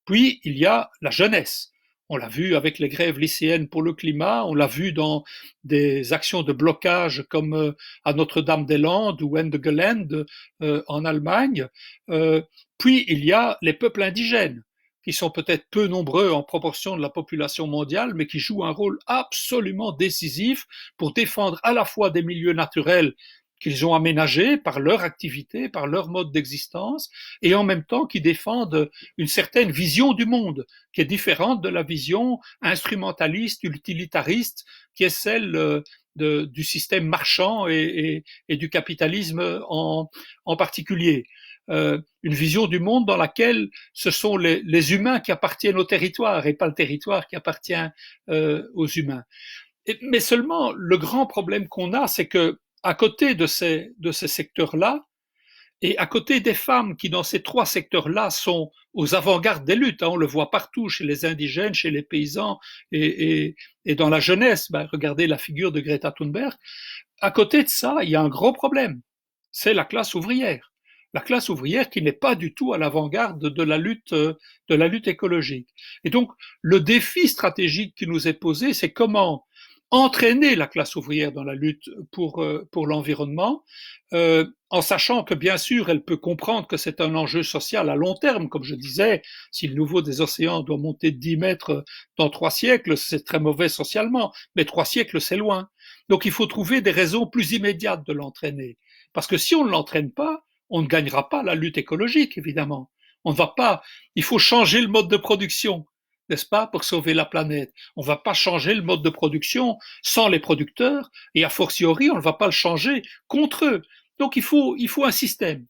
A: Puis il y a la jeunesse. On l'a vu avec les grèves lycéennes pour le climat, on l'a vu dans des actions de blocage comme à Notre-Dame-des-Landes ou Ende Gelände en Allemagne. Puis il y a les peuples indigènes, qui sont peut-être peu nombreux en proportion de la population mondiale, mais qui jouent un rôle absolument décisif pour défendre à la fois des milieux naturels qu'ils ont aménagés par leur activité, par leur mode d'existence, et en même temps qui défendent une certaine vision du monde, qui est différente de la vision instrumentaliste, utilitariste, qui est celle du système marchand et du capitalisme en particulier. Une vision du monde dans laquelle ce sont les humains qui appartiennent au territoire et pas le territoire qui appartient aux humains. Mais seulement, le grand problème qu'on a, c'est que à côté de ces secteurs-là, et à côté des femmes qui, dans ces 3 secteurs-là, sont aux avant-gardes des luttes, hein, on le voit partout, chez les indigènes, chez les paysans et dans la jeunesse, ben, regardez la figure de Greta Thunberg, à côté de ça, il y a un gros problème, c'est la classe ouvrière. La classe ouvrière qui n'est pas du tout à l'avant-garde de la lutte écologique. Et donc, le défi stratégique qui nous est posé, c'est comment entraîner la classe ouvrière dans la lutte pour l'environnement, en sachant que bien sûr elle peut comprendre que c'est un enjeu social à long terme, comme je disais, si le niveau des océans doit monter de 10 mètres dans 3 siècles, c'est très mauvais socialement, mais 3 siècles c'est loin. Donc il faut trouver des raisons plus immédiates de l'entraîner, parce que si on ne l'entraîne pas, on ne gagnera pas la lutte écologique, évidemment. On ne va pas, il faut changer le mode de production, n'est-ce pas, pour sauver la planète. On ne va pas changer le mode de production sans les producteurs, et a fortiori, on ne va pas le changer contre eux. Donc il faut un système.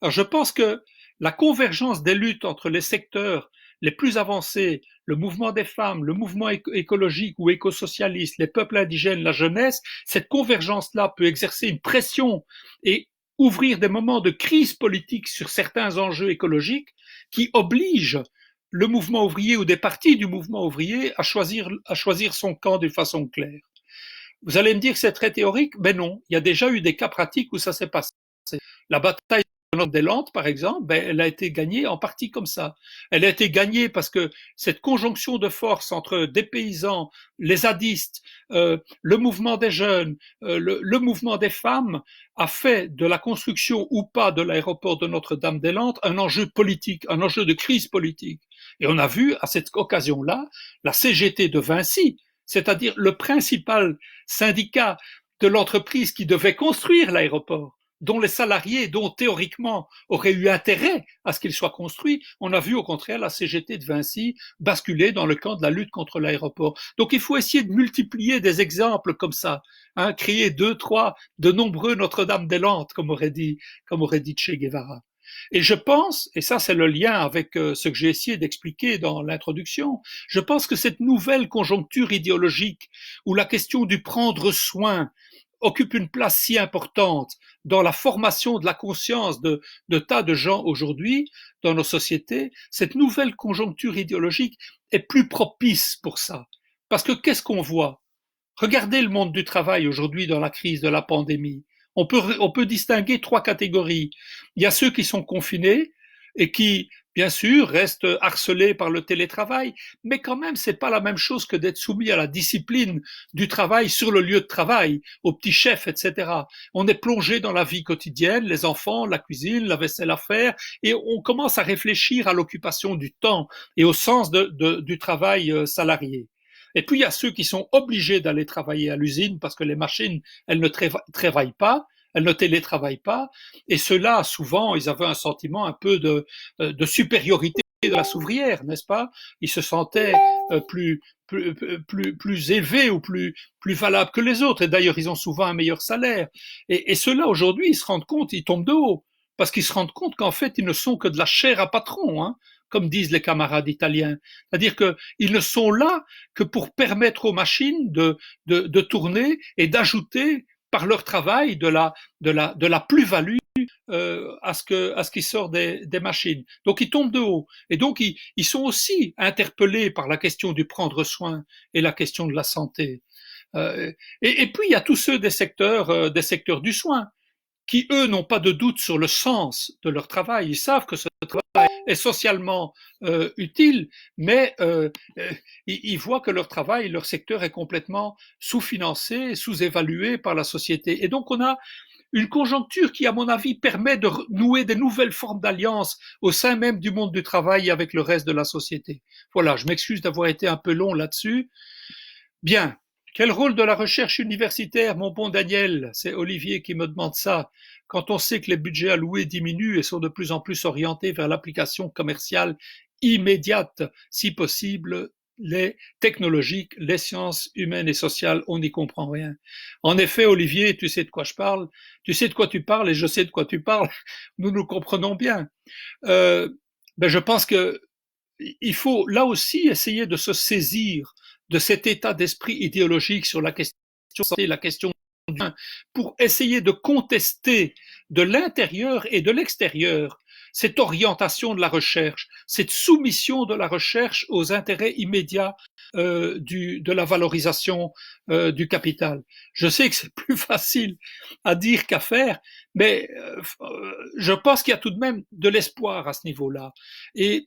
A: Alors je pense que la convergence des luttes entre les secteurs les plus avancés, le mouvement des femmes, le mouvement écologique ou écosocialiste, les peuples indigènes, la jeunesse, cette convergence-là peut exercer une pression et ouvrir des moments de crise politique sur certains enjeux écologiques qui obligent le mouvement ouvrier ou des parties du mouvement ouvrier à choisir son camp d'une façon claire. Vous allez me dire que c'est très théorique, mais non, il y a déjà eu des cas pratiques où ça s'est passé. La bataille de Notre-Dame-des-Landes, par exemple, elle a été gagnée en partie comme ça. Elle a été gagnée parce que cette conjonction de forces entre des paysans, les zadistes, le mouvement des jeunes, le mouvement des femmes a fait de la construction ou pas de l'aéroport de Notre-Dame-des-Landes un enjeu politique, un enjeu de crise politique. Et on a vu à cette occasion-là la CGT de Vinci, c'est-à-dire le principal syndicat de l'entreprise qui devait construire l'aéroport, dont les salariés, dont théoriquement auraient eu intérêt à ce qu'il soit construit, on a vu au contraire la CGT de Vinci basculer dans le camp de la lutte contre l'aéroport. Donc il faut essayer de multiplier des exemples comme ça, hein, créer deux, trois, de nombreux Notre-Dame-des-Landes, comme aurait dit Che Guevara. Et je pense, et ça c'est le lien avec ce que j'ai essayé d'expliquer dans l'introduction, je pense que cette nouvelle conjoncture idéologique où la question du prendre soin occupe une place si importante dans la formation de la conscience de tas de gens aujourd'hui dans nos sociétés, cette nouvelle conjoncture idéologique est plus propice pour ça. Parce que qu'est-ce qu'on voit? Regardez le monde du travail aujourd'hui dans la crise de la pandémie. On peut distinguer trois catégories. Il y a ceux qui sont confinés et qui, bien sûr, restent harcelés par le télétravail, mais quand même, c'est pas la même chose que d'être soumis à la discipline du travail sur le lieu de travail, au petit chef, etc. On est plongé dans la vie quotidienne, les enfants, la cuisine, la vaisselle à faire, et on commence à réfléchir à l'occupation du temps et au sens du travail salarié. Et puis il y a ceux qui sont obligés d'aller travailler à l'usine parce que les machines, elles ne travaillent pas, elles ne télétravaillent pas. Et ceux-là, souvent, ils avaient un sentiment un peu de supériorité de la ouvrière, n'est-ce pas? Ils se sentaient plus élevés ou plus valables que les autres. Et d'ailleurs, ils ont souvent un meilleur salaire. Et ceux-là, aujourd'hui, ils se rendent compte, ils tombent de haut. Parce qu'ils se rendent compte qu'en fait, ils ne sont que de la chair à patron, hein, comme disent les camarades italiens. C'est-à-dire qu'ils ne sont là que pour permettre aux machines de tourner et d'ajouter par leur travail de la plus-value à ce qui sort des machines. Donc ils tombent de haut. Et donc ils sont aussi interpellés par la question du prendre soin et la question de la santé. Et puis il y a tous ceux des secteurs du soin qui, eux, n'ont pas de doute sur le sens de leur travail. Ils savent que ce travail est socialement utile, mais ils voient que leur travail, leur secteur est complètement sous-financé, sous-évalué par la société. Et donc, on a une conjoncture qui, à mon avis, permet de nouer des nouvelles formes d'alliances au sein même du monde du travail avec le reste de la société. Voilà, je m'excuse d'avoir été un peu long là-dessus. Bien. Quel rôle de la recherche universitaire, mon bon Daniel? C'est Olivier qui me demande ça. Quand on sait que les budgets alloués diminuent et sont de plus en plus orientés vers l'application commerciale immédiate, si possible, les technologiques, les sciences humaines et sociales, on n'y comprend rien. En effet, Olivier, tu sais de quoi je parle, tu sais de quoi tu parles et je sais de quoi tu parles, nous nous comprenons bien. Je pense que il faut là aussi essayer de se saisir de cet état d'esprit idéologique sur la question santé, la question pour essayer de contester de l'intérieur et de l'extérieur cette orientation de la recherche, cette soumission de la recherche aux intérêts immédiats de la valorisation du capital. Je sais que c'est plus facile à dire qu'à faire, mais je pense qu'il y a tout de même de l'espoir à ce niveau-là. Et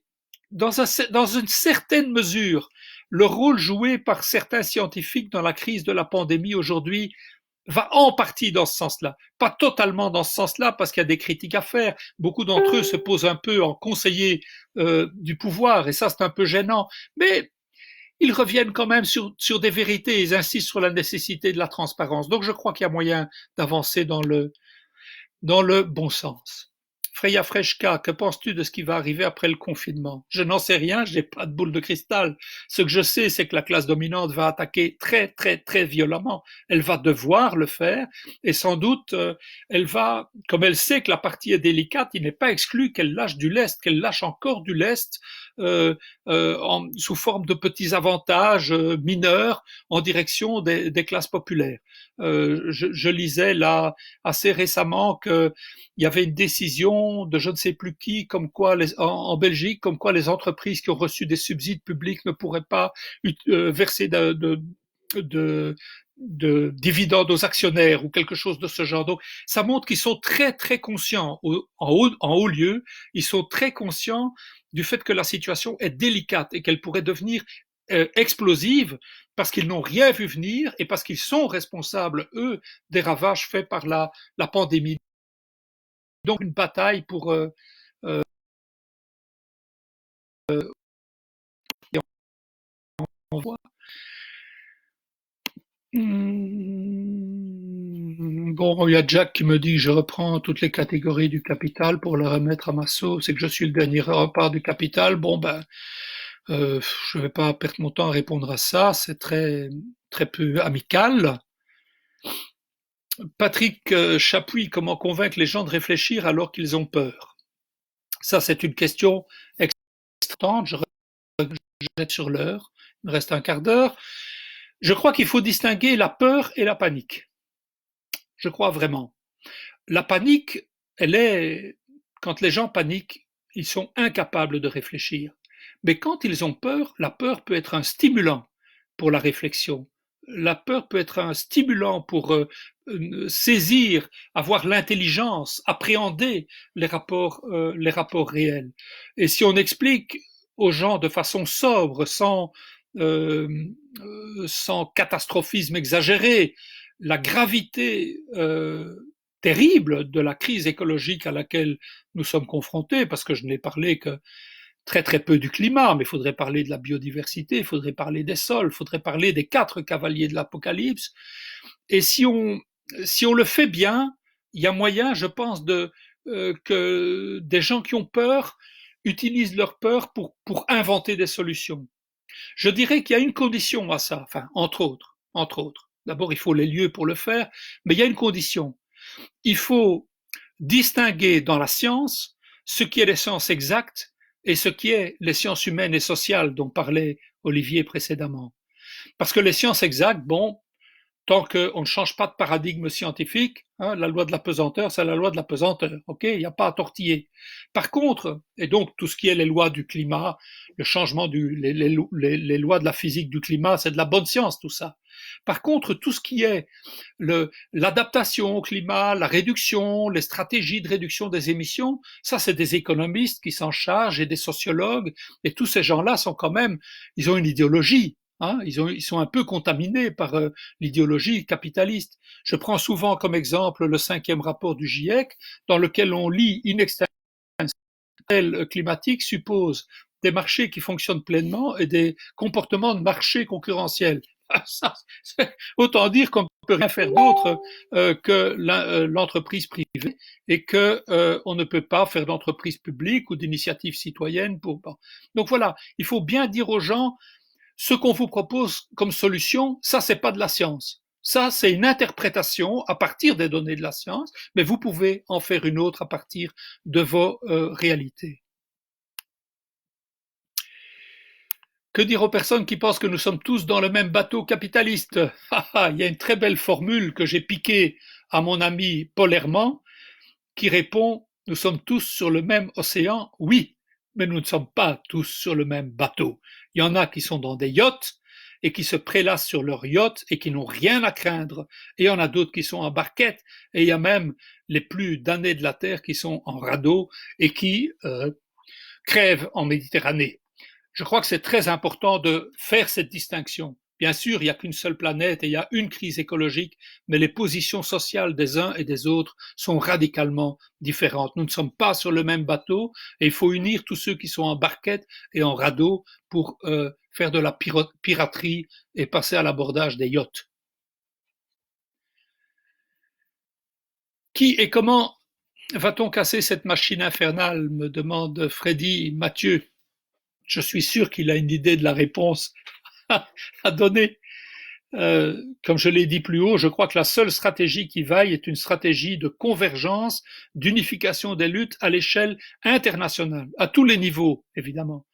A: dans une certaine mesure, le rôle joué par certains scientifiques dans la crise de la pandémie aujourd'hui va en partie dans ce sens-là. Pas totalement dans ce sens-là, parce qu'il y a des critiques à faire. Beaucoup d'entre eux se posent un peu en conseillers du pouvoir, et ça c'est un peu gênant. Mais ils reviennent quand même sur des vérités, ils insistent sur la nécessité de la transparence. Donc je crois qu'il y a moyen d'avancer dans le bon sens. Freya Freshka, que penses-tu de ce qui va arriver après le confinement? Je n'en sais rien, j'ai pas de boule de cristal. Ce que je sais, c'est que la classe dominante va attaquer très, très, très violemment. Elle va devoir le faire et sans doute, elle va, comme elle sait que la partie est délicate, il n'est pas exclu qu'elle lâche du lest, qu'elle lâche encore du lest sous forme de petits avantages mineurs en direction des classes populaires. Je lisais là assez récemment qu'il y avait une décision de je ne sais plus qui, comme quoi en Belgique, comme quoi les entreprises qui ont reçu des subsides publics ne pourraient pas verser de dividendes aux actionnaires ou quelque chose de ce genre. Donc, ça montre qu'ils sont très, très conscients en haut lieu, ils sont très conscients du fait que la situation est délicate et qu'elle pourrait devenir explosive parce qu'ils n'ont rien vu venir et parce qu'ils sont responsables, eux, des ravages faits par la pandémie. Donc, une bataille pour on voit. Bon, il y a Jack qui me dit que je reprends toutes les catégories du capital pour le remettre à ma sauce et que je suis le dernier repas du capital. Bon, ben, je ne vais pas perdre mon temps à répondre à ça. C'est très, très peu amical. Patrick Chapuis, comment convaincre les gens de réfléchir alors qu'ils ont peur? Ça, c'est une question extrêmement. Je jette sur l'heure. Il me reste un quart d'heure. Je crois qu'il faut distinguer la peur et la panique. Je crois vraiment. La panique, elle est, quand les gens paniquent, ils sont incapables de réfléchir. Mais quand ils ont peur, la peur peut être un stimulant pour la réflexion. La peur peut être un stimulant pour saisir, avoir l'intelligence, appréhender les rapports réels. Et si on explique aux gens de façon sobre, euh, sans catastrophisme exagéré, la gravité terrible de la crise écologique à laquelle nous sommes confrontés, parce que je n'ai parlé que très très peu du climat, mais il faudrait parler de la biodiversité, il faudrait parler des sols, il faudrait parler des 4 cavaliers de l'Apocalypse. Et si on le fait bien, il y a moyen, je pense, que des gens qui ont peur utilisent leur peur pour inventer des solutions. Je dirais qu'il y a une condition à ça, enfin, entre autres, entre autres. D'abord, il faut les lieux pour le faire, mais il y a une condition. Il faut distinguer dans la science ce qui est les sciences exactes et ce qui est les sciences humaines et sociales dont parlait Olivier précédemment. Parce que les sciences exactes, bon, tant qu'on ne change pas de paradigme scientifique, hein, la loi de la pesanteur, c'est la loi de la pesanteur, ok, il n'y a pas à tortiller. Par contre, et donc tout ce qui est les lois du climat, le changement les lois de la physique du climat, c'est de la bonne science tout ça. Par contre, tout ce qui est l'adaptation au climat, la réduction, les stratégies de réduction des émissions, ça c'est des économistes qui s'en chargent et des sociologues, et tous ces gens-là sont quand même, ils ont une idéologie. Hein, ils sont un peu contaminés par l'idéologie capitaliste. Je prends souvent comme exemple le 5e rapport du GIEC, dans lequel on lit in extenso climatique suppose des marchés qui fonctionnent pleinement et des comportements de marché concurrentiels. Ça, autant dire qu'on ne peut rien faire d'autre que l'entreprise privée et que on ne peut pas faire d'entreprise publique ou d'initiative citoyenne pour. Donc voilà, il faut bien dire aux gens ce qu'on vous propose comme solution, ça c'est pas de la science. Ça, c'est une interprétation à partir des données de la science, mais vous pouvez en faire une autre à partir de vos réalités. Que dire aux personnes qui pensent que nous sommes tous dans le même bateau capitaliste? Il y a une très belle formule que j'ai piquée à mon ami Paul Herman qui répond: nous sommes tous sur le même océan, oui, mais nous ne sommes pas tous sur le même bateau. Il y en a qui sont dans des yachts et qui se prélassent sur leurs yachts et qui n'ont rien à craindre. Et il y en a d'autres qui sont en barquette, et il y a même les plus damnés de la terre qui sont en radeau et qui crèvent en Méditerranée. Je crois que c'est très important de faire cette distinction. Bien sûr, il n'y a qu'une seule planète et il y a une crise écologique, mais les positions sociales des uns et des autres sont radicalement différentes. Nous ne sommes pas sur le même bateau et il faut unir tous ceux qui sont en barquette et en radeau pour faire de la piraterie et passer à l'abordage des yachts. Qui et comment Va-t-on casser cette machine infernale? Me demande Freddy Mathieu. Je suis sûr qu'il a une idée de la réponse à donner. Comme je l'ai dit plus haut, je crois que la seule stratégie qui vaille est une stratégie de convergence, d'unification des luttes à l'échelle internationale, à tous les niveaux, évidemment,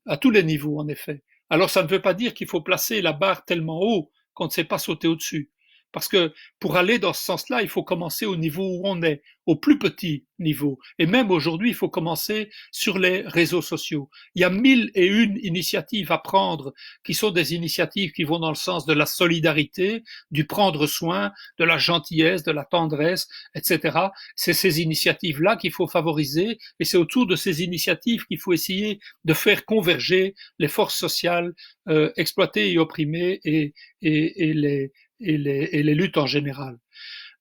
A: à tous les niveaux, en effet. Alors, ça ne veut pas dire qu'il faut placer la barre tellement haut qu'on ne sait pas sauter au-dessus. Parce que pour aller dans ce sens-là, il faut commencer au niveau où on est, au plus petit niveau. Et même aujourd'hui, il faut commencer sur les réseaux sociaux. Il y a 1001 initiatives à prendre qui sont des initiatives qui vont dans le sens de la solidarité, du prendre soin, de la gentillesse, de la tendresse, etc. C'est ces initiatives-là qu'il faut favoriser et c'est autour de ces initiatives qu'il faut essayer de faire converger les forces sociales exploitées et opprimées et les luttes en général.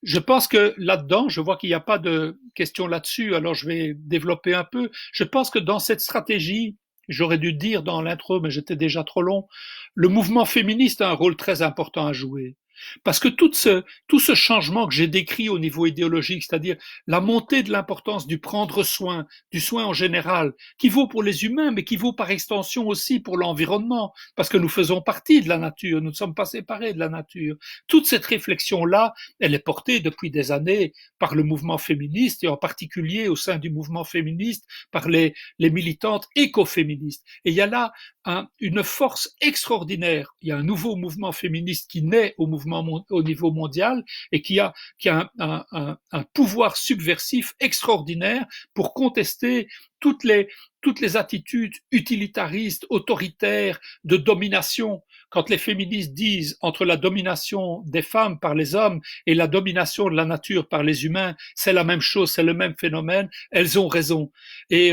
A: Je pense que là-dedans, je vois qu'il n'y a pas de question là-dessus, alors je vais développer un peu. Je pense que dans cette stratégie, j'aurais dû dire dans l'intro, mais j'étais déjà trop long, le mouvement féministe a un rôle très important à jouer. Parce que tout ce changement que j'ai décrit au niveau idéologique, c'est-à-dire la montée de l'importance du prendre soin, du soin en général, qui vaut pour les humains, mais qui vaut par extension aussi pour l'environnement, parce que nous faisons partie de la nature, nous ne sommes pas séparés de la nature. Toute cette réflexion-là, elle est portée depuis des années par le mouvement féministe et en particulier au sein du mouvement féministe par les militantes écoféministes. Et il y a là une force extraordinaire. Il y a un nouveau mouvement féministe qui naît au niveau mondial et qui a un pouvoir subversif extraordinaire pour contester toutes les, toutes les attitudes utilitaristes, autoritaires, de domination. Quand les féministes disent entre la domination des femmes par les hommes et la domination de la nature par les humains, c'est la même chose, c'est le même phénomène, elles ont raison. Et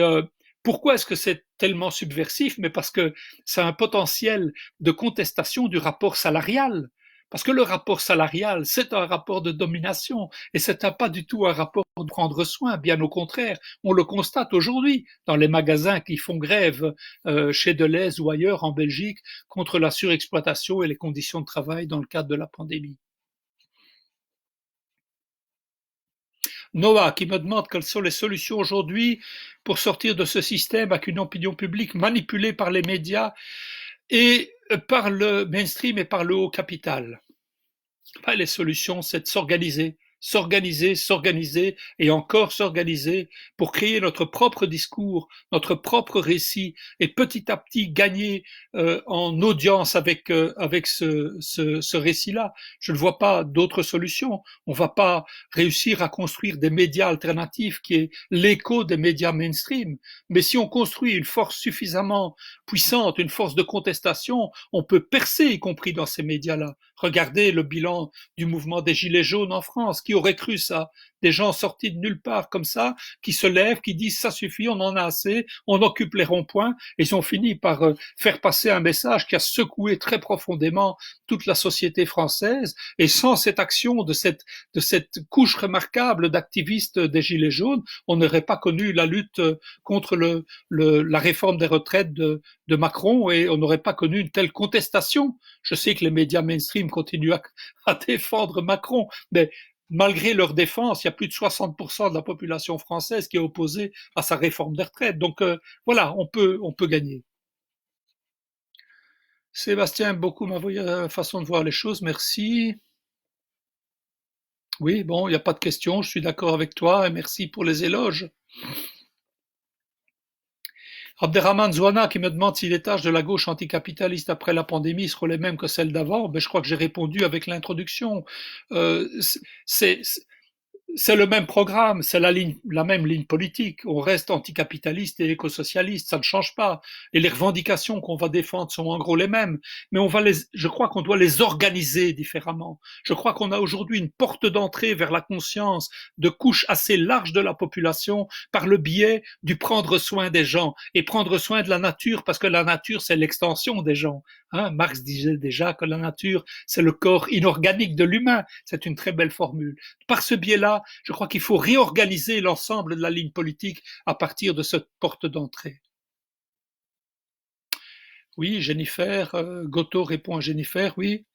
A: pourquoi est-ce que c'est tellement subversif? Mais parce que ça a un potentiel de contestation du rapport salarial. Parce que le rapport salarial, c'est un rapport de domination et c'est pas du tout un rapport de prendre soin, bien au contraire. On le constate aujourd'hui dans les magasins qui font grève chez Deleuze ou ailleurs en Belgique contre la surexploitation et les conditions de travail dans le cadre de la pandémie. Noah qui me demande quelles sont les solutions aujourd'hui pour sortir de ce système avec une opinion publique manipulée par les médias et par le mainstream et par le haut capital. Les solutions, c'est de s'organiser, s'organiser, s'organiser et encore s'organiser pour créer notre propre discours, notre propre récit et petit à petit gagner en audience avec ce récit-là. Je ne vois pas d'autre solution. On ne va pas réussir à construire des médias alternatifs qui est l'écho des médias mainstream. Mais si on construit une force suffisamment puissante, une force de contestation, on peut percer, y compris dans ces médias-là. Regardez le bilan du mouvement des Gilets jaunes en France. Qui aurait cru ça? Des gens sortis de nulle part comme ça, qui se lèvent, qui disent ça suffit, on en a assez, on occupe les ronds-points, et ils ont fini par faire passer un message qui a secoué très profondément toute la société française. Et sans cette action de cette couche remarquable d'activistes des Gilets jaunes, on n'aurait pas connu la lutte contre la réforme des retraites de Macron et on n'aurait pas connu une telle contestation. Je sais que les médias mainstream continuent à défendre Macron, mais malgré leur défense, il y a plus de 60% de la population française qui est opposée à sa réforme des retraites. Donc voilà, on peut gagner. Sébastien, beaucoup ma façon de voir les choses, merci. Oui, bon, il n'y a pas de question, je suis d'accord avec toi et merci pour les éloges. Abderrahmane Zouana qui me demande si les tâches de la gauche anticapitaliste après la pandémie seront les mêmes que celles d'avant. Ben, je crois que j'ai répondu avec l'introduction. Euh, c'est c'est le même programme, c'est la même ligne politique. On reste anticapitaliste et écosocialiste, ça ne change pas. Et les revendications qu'on va défendre sont en gros les mêmes. Mais je crois qu'on doit les organiser différemment. Je crois qu'on a aujourd'hui une porte d'entrée vers la conscience de couches assez larges de la population par le biais du prendre soin des gens et prendre soin de la nature parce que la nature c'est l'extension des gens. Marx disait déjà que la nature c'est le corps inorganique de l'humain. C'est une très belle formule. Par ce biais-là, je crois qu'il faut réorganiser l'ensemble de la ligne politique à partir de cette porte d'entrée. Oui, Jennifer, Goto répond à Jennifer, oui.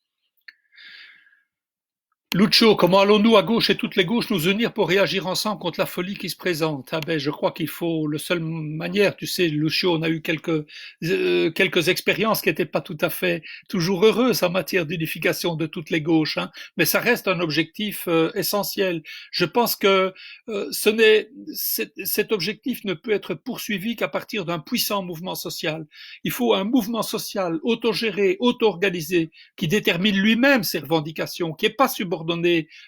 A: Lucho, comment allons-nous à gauche et toutes les gauches nous unir pour réagir ensemble contre la folie qui se présente? Ah ben, je crois qu'il faut la seule manière, tu sais, Lucho, on a eu quelques expériences qui n'étaient pas tout à fait toujours heureuses en matière d'unification de toutes les gauches, hein, mais ça reste un objectif essentiel. Je pense que cet objectif ne peut être poursuivi qu'à partir d'un puissant mouvement social. Il faut un mouvement social autogéré, auto-organisé, qui détermine lui-même ses revendications, qui n'est pas subordonné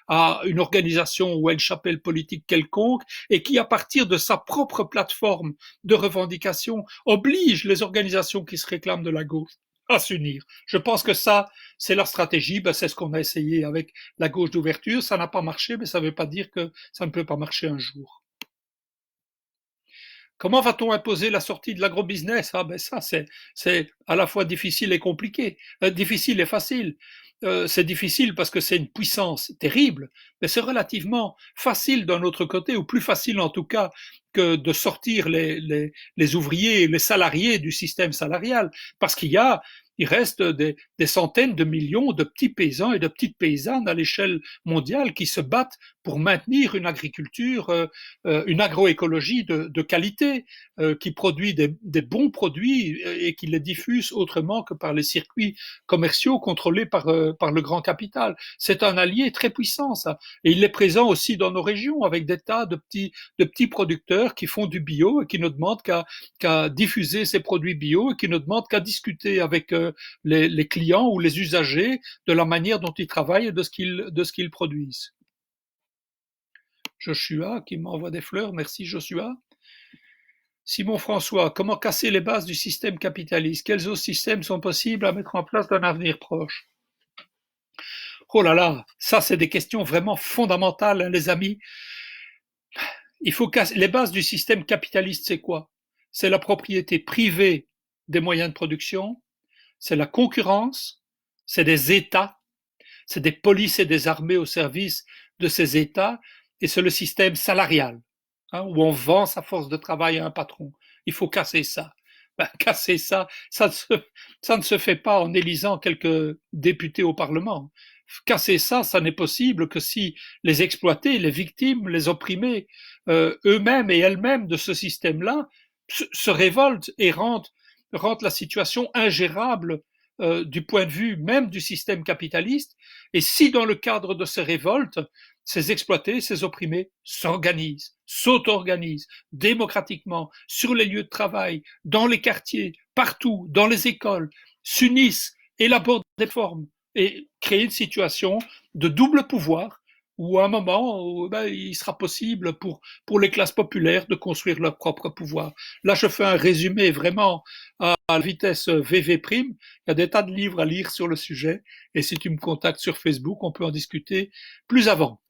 A: à une organisation ou à une chapelle politique quelconque, et qui, à partir de sa propre plateforme de revendication, oblige les organisations qui se réclament de la gauche à s'unir. Je pense que ça, c'est leur stratégie. Ben, c'est ce qu'on a essayé avec la gauche d'ouverture. Ça n'a pas marché, mais ça ne veut pas dire que ça ne peut pas marcher un jour. Comment va-t-on imposer la sortie de l'agrobusiness? Ah ben ça, c'est à la fois difficile et compliqué, difficile et facile. C'est difficile parce que c'est une puissance terrible, mais c'est relativement facile d'un autre côté, ou plus facile en tout cas que de sortir les ouvriers, les salariés du système salarial, parce il reste des centaines de millions de petits paysans et de petites paysannes à l'échelle mondiale qui se battent pour maintenir une agriculture, une agroécologie de qualité, qui produit des bons produits et qui les diffuse autrement que par les circuits commerciaux contrôlés par le grand capital. C'est un allié très puissant, ça. Et il est présent aussi dans nos régions avec des tas de petits producteurs qui font du bio et qui ne demandent qu'à diffuser ces produits bio et qui ne demandent qu'à discuter avec les clients ou les usagers de la manière dont ils travaillent et de ce qu'ils produisent. Joshua qui m'envoie des fleurs, merci Joshua. Simon François, comment casser les bases du système capitaliste? Quels autres systèmes sont possibles à mettre en place dans un avenir proche? Oh là là, ça c'est des questions vraiment fondamentales, hein, les amis. Il faut casser les bases du système capitaliste, c'est quoi? C'est la propriété privée des moyens de production, c'est la concurrence, c'est des États, c'est des polices et des armées au service de ces États, et c'est le système salarial, hein, où on vend sa force de travail à un patron. Il faut casser ça. Ben, casser ça, ça ne se fait pas en élisant quelques députés au Parlement. Casser ça, ça n'est possible que si les exploités, les victimes, les opprimés, eux-mêmes et elles-mêmes de ce système-là se révoltent et rendent la situation ingérable du point de vue même du système capitaliste. Et si dans le cadre de ces révoltes, ces exploités, ces opprimés s'organisent, s'auto-organisent démocratiquement sur les lieux de travail, dans les quartiers, partout, dans les écoles, s'unissent, élaborent des formes et créent une situation de double pouvoir où à un moment, il sera possible pour les classes populaires de construire leur propre pouvoir. Là, je fais un résumé vraiment à la vitesse VV'. Il y a des tas de livres à lire sur le sujet et si tu me contactes sur Facebook, on peut en discuter plus avant.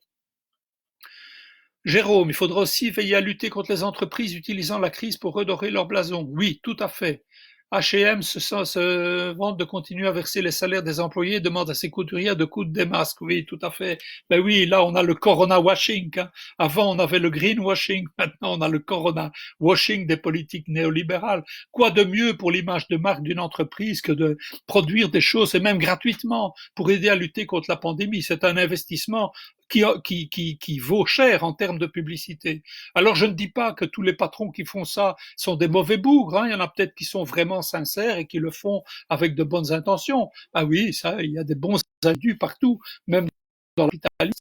A: Jérôme, il faudra aussi veiller à lutter contre les entreprises utilisant la crise pour redorer leur blason. Oui, tout à fait. H&M se vante de continuer à verser les salaires des employés, demande à ses couturières de coudre des masques. Oui, tout à fait. Ben oui, là, on a le corona washing, hein. Avant, on avait le green washing. Maintenant, on a le corona washing des politiques néolibérales. Quoi de mieux pour l'image de marque d'une entreprise que de produire des choses, et même gratuitement, pour aider à lutter contre la pandémie? C'est un investissement qui vaut cher en termes de publicité. Alors je ne dis pas que tous les patrons qui font ça sont des mauvais bougres, hein. Il y en a peut-être qui sont vraiment sincères et qui le font avec de bonnes intentions. Ah oui, ça, il y a des bons individus partout, même dans l'Italie,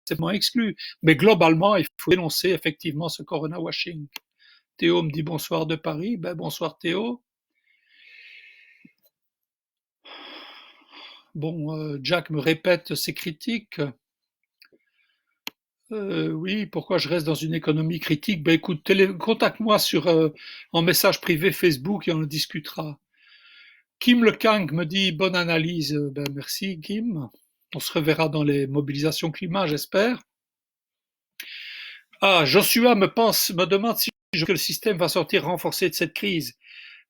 A: c'est moins exclu. Mais globalement, il faut dénoncer effectivement ce corona washing. Théo me dit bonsoir de Paris. Ben bonsoir Théo. Bon, Jack me répète ses critiques. Oui, pourquoi je reste dans une économie critique? Ben écoute, contacte-moi en message privé Facebook et on en discutera. Kim Le Kang me dit bonne analyse. Ben merci Kim. On se reverra dans les mobilisations climat, j'espère. Ah, Joshua me demande si que le système va sortir renforcé de cette crise.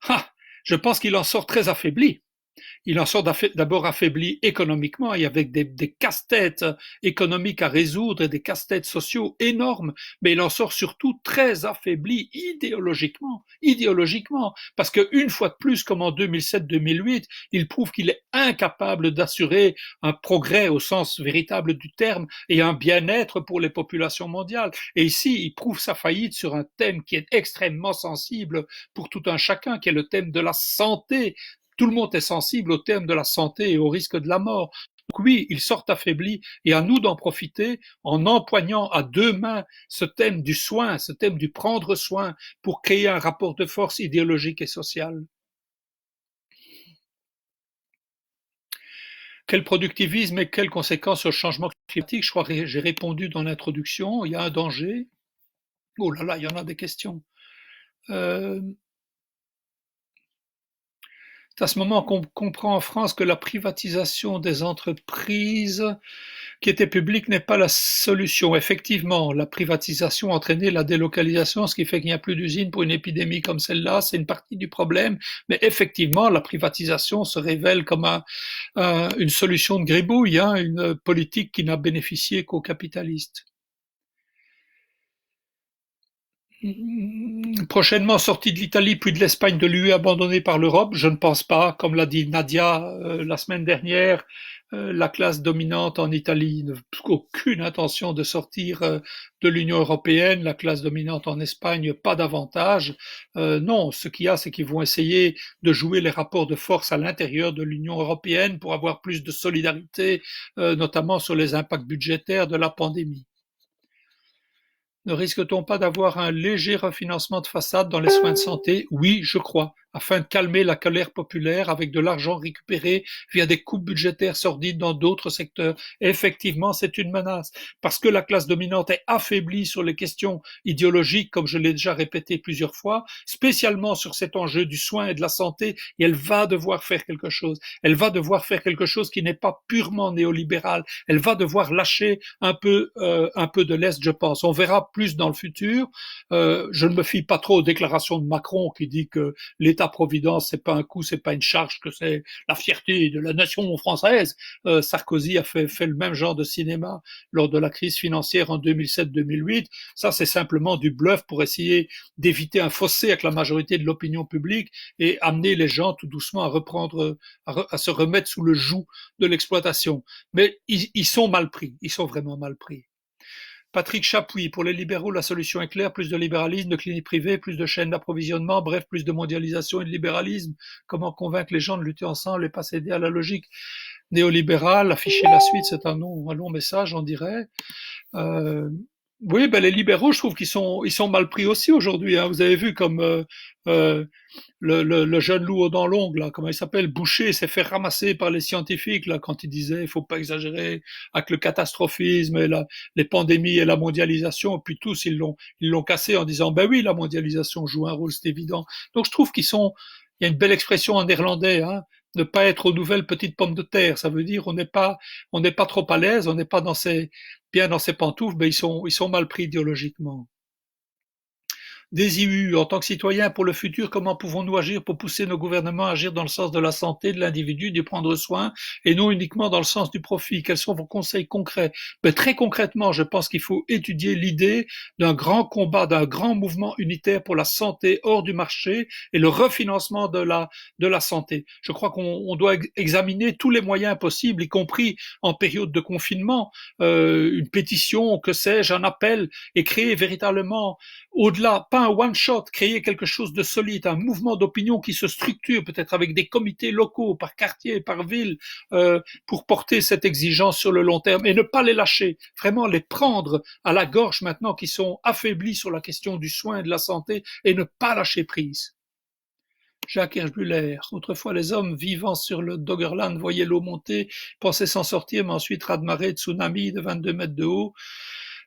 A: Ah, je pense qu'il en sort très affaibli. il en sort d'abord affaibli économiquement et avec des casse-têtes économiques à résoudre et des casse-têtes sociaux énormes, mais il en sort surtout très affaibli idéologiquement, parce qu'une fois de plus, comme en 2007-2008, il prouve qu'il est incapable d'assurer un progrès au sens véritable du terme et un bien-être pour les populations mondiales. Et ici, il prouve sa faillite sur un thème qui est extrêmement sensible pour tout un chacun, qui est le thème de la santé. Tout le monde est sensible au thème de la santé et au risque de la mort. Donc oui, ils sortent affaiblis et à nous d'en profiter en empoignant à deux mains ce thème du soin, ce thème du prendre soin pour créer un rapport de force idéologique et social. Quel productivisme et quelles conséquences sur le changement climatique? Je crois que j'ai répondu dans l'introduction. Il y a un danger. Oh là là, il y en a des questions. Euh, C'est à ce moment qu'on comprend en France que la privatisation des entreprises qui étaient publiques n'est pas la solution. Effectivement, la privatisation a entraîné la délocalisation, ce qui fait qu'il n'y a plus d'usines pour une épidémie comme celle-là. C'est une partie du problème. Mais effectivement, la privatisation se révèle comme une solution de gribouille, hein, une politique qui n'a bénéficié qu'aux capitalistes. Prochainement sortie de l'Italie puis de l'Espagne, de l'UE abandonnée par l'Europe, je ne pense pas. Comme l'a dit Nadia la semaine dernière, la classe dominante en Italie n'a aucune intention de sortir de l'Union européenne, la classe dominante en Espagne pas davantage. Non, ce qu'il y a, c'est qu'ils vont essayer de jouer les rapports de force à l'intérieur de l'Union européenne pour avoir plus de solidarité, notamment sur les impacts budgétaires de la pandémie. Ne risque-t-on pas d'avoir un léger refinancement de façade dans les soins de santé? Oui, je crois, afin de calmer la colère populaire avec de l'argent récupéré via des coupes budgétaires sordides dans d'autres secteurs. Et effectivement, c'est une menace, parce que la classe dominante est affaiblie sur les questions idéologiques, comme je l'ai déjà répété plusieurs fois, spécialement sur cet enjeu du soin et de la santé, et elle va devoir faire quelque chose. Elle va devoir faire quelque chose qui n'est pas purement néolibéral. Elle va devoir lâcher un peu de l'Est, je pense. On verra plus dans le futur. Je ne me fie pas trop aux déclarations de Macron qui dit que l'État-providence, c'est pas un coût, c'est pas une charge, que c'est la fierté de la nation française. Sarkozy a fait le même genre de cinéma lors de la crise financière en 2007-2008. Ça, c'est simplement du bluff pour essayer d'éviter un fossé avec la majorité de l'opinion publique et amener les gens tout doucement à reprendre, à se remettre sous le joug de l'exploitation. Mais ils sont mal pris. Ils sont vraiment mal pris. Patrick Chapuis, pour les libéraux, la solution est claire, plus de libéralisme, de cliniques privées, plus de chaînes d'approvisionnement, bref, plus de mondialisation et de libéralisme. Comment convaincre les gens de lutter ensemble et pas céder à la logique néolibérale? Afficher la suite, c'est un long message, on dirait. Euh, oui, ben les libéraux, je trouve ils sont mal pris aussi aujourd'hui. Hein. Vous avez vu comme euh, le jeune loup aux dents longues, là, comment il s'appelle, Boucher, s'est fait ramasser par les scientifiques là quand il disait il faut pas exagérer avec le catastrophisme et les pandémies et la mondialisation. Et puis tous ils l'ont cassé en disant ben oui, la mondialisation joue un rôle, c'est évident. Donc je trouve il y a une belle expression en néerlandais, hein, ne pas être aux nouvelles petites pommes de terre. Ça veut dire on n'est pas trop à l'aise, on n'est pas bien dans ses pantoufles, mais ils sont mal pris idéologiquement. Désiu, en tant que citoyens pour le futur, comment pouvons-nous agir pour pousser nos gouvernements à agir dans le sens de la santé de l'individu, d'y prendre soin, et non uniquement dans le sens du profit? Quels sont vos conseils concrets? Ben, très concrètement, je pense qu'il faut étudier l'idée d'un grand combat, d'un grand mouvement unitaire pour la santé hors du marché et le refinancement de la santé. Je crois qu'on doit examiner tous les moyens possibles, y compris en période de confinement, une pétition, que sais-je, un appel, et créer véritablement au-delà, pas un one-shot, créer quelque chose de solide, un mouvement d'opinion qui se structure peut-être avec des comités locaux par quartier, par ville, pour porter cette exigence sur le long terme et ne pas les lâcher, vraiment les prendre à la gorge maintenant qui sont affaiblis sur la question du soin et de la santé et ne pas lâcher prise. Jacques Herbulaire. Autrefois, les hommes vivant sur le Doggerland voyaient l'eau monter, pensaient s'en sortir, mais ensuite raz-de-marée, tsunami de 22 mètres de haut.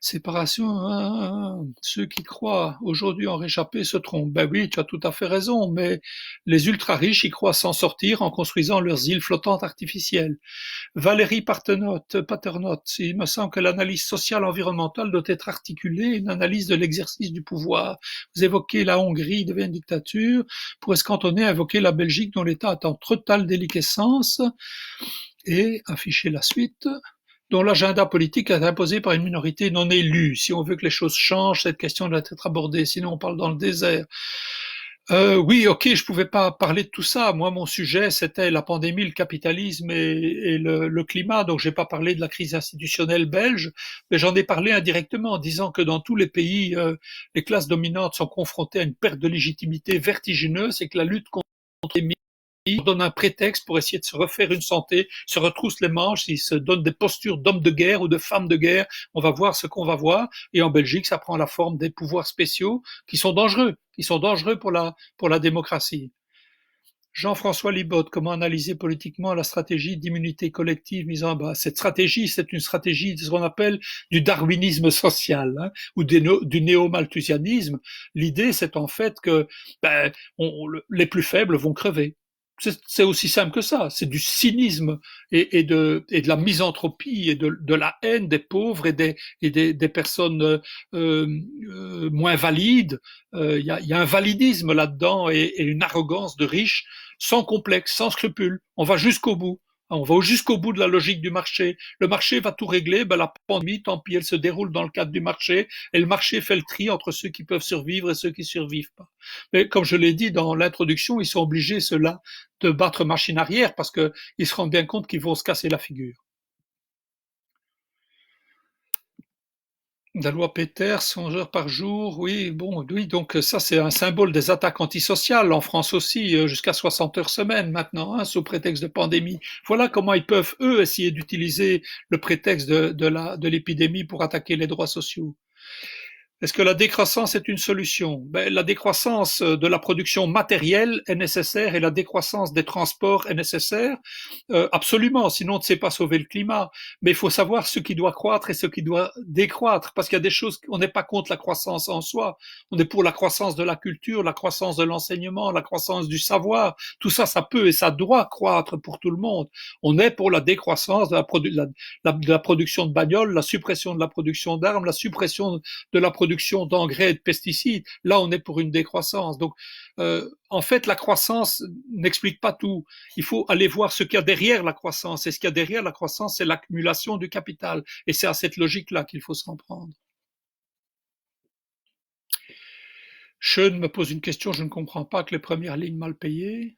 A: Séparation, ceux qui croient aujourd'hui en réchapper se trompent. Ben oui, tu as tout à fait raison, mais les ultra-riches y croient s'en sortir en construisant leurs îles flottantes artificielles. Valérie Paternotte, il me semble que l'analyse sociale environnementale doit être articulée à une analyse de l'exercice du pouvoir. Vous évoquez la Hongrie devient une dictature, pourrait se cantonner à évoquer la Belgique dont l'État est en totale déliquescence et afficher la suite dont l'agenda politique est imposé par une minorité non élue. Si on veut que les choses changent, cette question doit être abordée, sinon on parle dans le désert. Oui, ok, je pouvais pas parler de tout ça. Moi, mon sujet, c'était la pandémie, le capitalisme et le climat. Donc, j'ai pas parlé de la crise institutionnelle belge, mais j'en ai parlé indirectement en disant que dans tous les pays, les classes dominantes sont confrontées à une perte de légitimité vertigineuse et que la lutte contre les donne un prétexte pour essayer de se refaire une santé, se retrousse les manches, ils se donnent des postures d'hommes de guerre ou de femmes de guerre. On va voir ce qu'on va voir. Et en Belgique, ça prend la forme des pouvoirs spéciaux qui sont dangereux pour la démocratie. Jean-François Libotte, comment analyser politiquement la stratégie d'immunité collective mise en bas? Cette stratégie, c'est une stratégie de ce qu'on appelle du darwinisme social, ou du néo-malthusianisme. L'idée, c'est en fait que les plus faibles vont crever. C'est aussi simple que ça. C'est du cynisme et de la misanthropie et de la haine des pauvres des personnes moins valides. Y a un validisme là-dedans et une arrogance de riches sans complexe, sans scrupule. On va jusqu'au bout. On va jusqu'au bout de la logique du marché. Le marché va tout régler. Ben, la pandémie, tant pis, elle se déroule dans le cadre du marché. Et le marché fait le tri entre ceux qui peuvent survivre et ceux qui survivent pas. Mais comme je l'ai dit dans l'introduction, ils sont obligés, ceux-là, de battre machine arrière parce qu'ils se rendent bien compte qu'ils vont se casser la figure. La loi Peter, 100 heures par jour, oui, bon, oui, donc ça c'est un symbole des attaques antisociales en France aussi, jusqu'à 60 heures semaine maintenant, sous prétexte de pandémie. Voilà comment ils peuvent, eux, essayer d'utiliser le prétexte de l'épidémie pour attaquer les droits sociaux. Est-ce que la décroissance est une solution? Ben, la décroissance de la production matérielle est nécessaire et la décroissance des transports est nécessaire. Absolument, sinon on ne sait pas sauver le climat. Mais il faut savoir ce qui doit croître et ce qui doit décroître, parce qu'il y a des choses, on n'est pas contre la croissance en soi. On est pour la croissance de la culture, la croissance de l'enseignement, la croissance du savoir. Tout ça, ça peut et ça doit croître pour tout le monde. On est pour la décroissance de la production de bagnoles, la suppression de la production d'armes, la suppression de la production d'engrais et de pesticides. Là, on est pour une décroissance. Donc, en fait, la croissance n'explique pas tout. Il faut aller voir ce qu'il y a derrière la croissance. Et ce qu'il y a derrière la croissance, c'est l'accumulation du capital. Et c'est à cette logique-là qu'il faut s'en prendre. Sean me pose une question, je ne comprends pas que les premières lignes mal payées.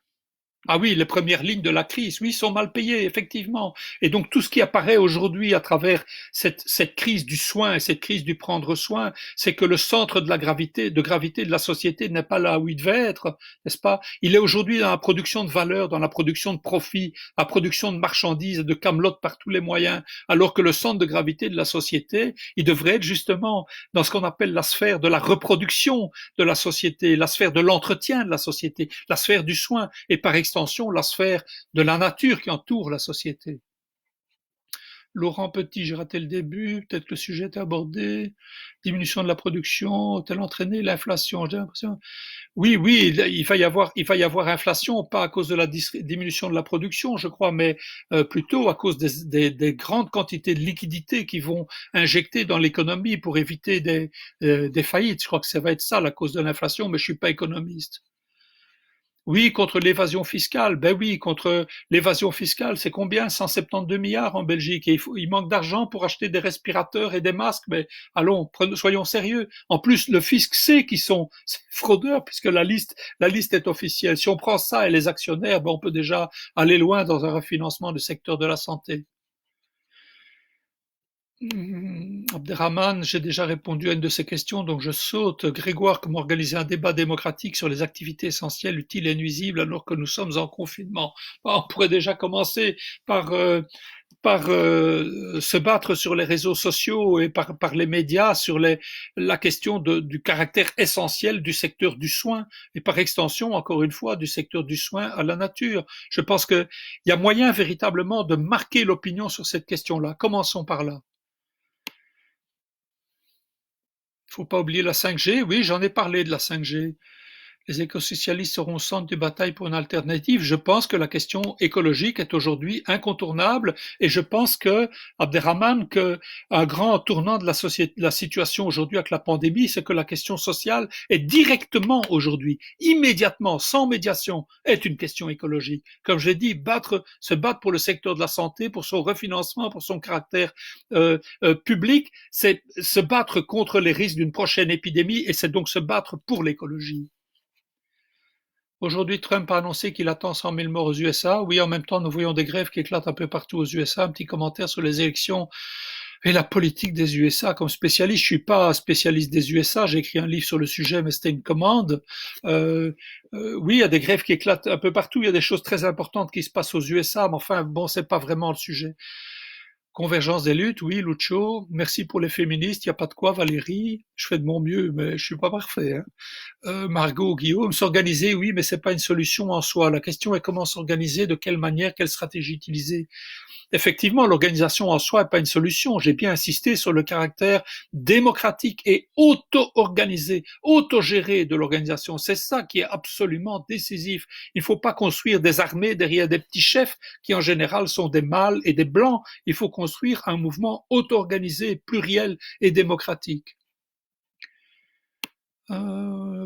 A: Ah oui, les premières lignes de la crise, oui, sont mal payées, effectivement. Et donc tout ce qui apparaît aujourd'hui à travers cette crise du soin et cette crise du prendre soin, c'est que le centre de gravité de la société n'est pas là où il devait être, n'est-ce pas? Il est aujourd'hui dans la production de valeur, dans la production de profit, la production de marchandises et de camelotes par tous les moyens, alors que le centre de gravité de la société, il devrait être justement dans ce qu'on appelle la sphère de la reproduction de la société, la sphère de l'entretien de la société, la sphère du soin, et par extension la sphère de la nature qui entoure la société. Laurent Petit, j'ai raté le début, peut-être que le sujet est abordé. Diminution de la production, a-t-elle entraîné l'inflation? J'ai l'impression. Oui, oui, il va y avoir inflation, pas à cause de la diminution de la production, je crois, mais plutôt à cause des grandes quantités de liquidités qui vont injecter dans l'économie pour éviter des faillites. Je crois que ça va être ça la cause de l'inflation, mais je suis pas économiste. Oui, contre l'évasion fiscale. Ben oui, contre l'évasion fiscale, c'est combien? 172 milliards en Belgique. Et il manque d'argent pour acheter des respirateurs et des masques. Mais allons, soyons sérieux. En plus, le fisc sait qu'ils sont fraudeurs puisque la liste est officielle. Si on prend ça et les actionnaires, ben on peut déjà aller loin dans un refinancement du secteur de la santé. Abderrahman, j'ai déjà répondu à une de ces questions, donc je saute. Grégoire, comment organiser un débat démocratique sur les activités essentielles, utiles et nuisibles alors que nous sommes en confinement? On pourrait déjà commencer par, se battre sur les réseaux sociaux et par les médias sur la question du caractère essentiel du secteur du soin et par extension, encore une fois, du secteur du soin à la nature. Je pense qu'il y a moyen véritablement de marquer l'opinion sur cette question-là. Commençons par là. Faut pas oublier la 5G. Oui, j'en ai parlé de la 5G. Les écosocialistes seront au centre des batailles pour une alternative. Je pense que la question écologique est aujourd'hui incontournable et je pense que, Abderrahman, que un grand tournant de la société, de la situation aujourd'hui avec la pandémie, c'est que la question sociale est directement aujourd'hui, immédiatement, sans médiation, est une question écologique. Comme je l'ai dit, se battre pour le secteur de la santé, pour son refinancement, pour son caractère public, c'est se battre contre les risques d'une prochaine épidémie et c'est donc se battre pour l'écologie. Aujourd'hui, Trump a annoncé qu'il attend 100 000 morts aux USA. Oui, en même temps, nous voyons des grèves qui éclatent un peu partout aux USA. Un petit commentaire sur les élections et la politique des USA. Comme spécialiste, je suis pas spécialiste des USA. J'ai écrit un livre sur le sujet, mais c'était une commande. Oui, il y a des grèves qui éclatent un peu partout. Il y a des choses très importantes qui se passent aux USA, mais enfin, bon, c'est pas vraiment le sujet. Convergence des luttes, oui, Lucho. Merci pour les féministes. Il n'y a pas de quoi, Valérie. Je fais de mon mieux, mais je suis pas parfait, hein. Margot, Guillaume, s'organiser, oui, mais c'est pas une solution en soi. La question est comment s'organiser, de quelle manière, quelle stratégie utiliser. Effectivement, l'organisation en soi n'est pas une solution. J'ai bien insisté sur le caractère démocratique et auto-organisé, autogéré de l'organisation. C'est ça qui est absolument décisif. Il ne faut pas construire des armées derrière des petits chefs qui en général sont des mâles et des blancs. Il faut construire un mouvement auto-organisé, pluriel et démocratique.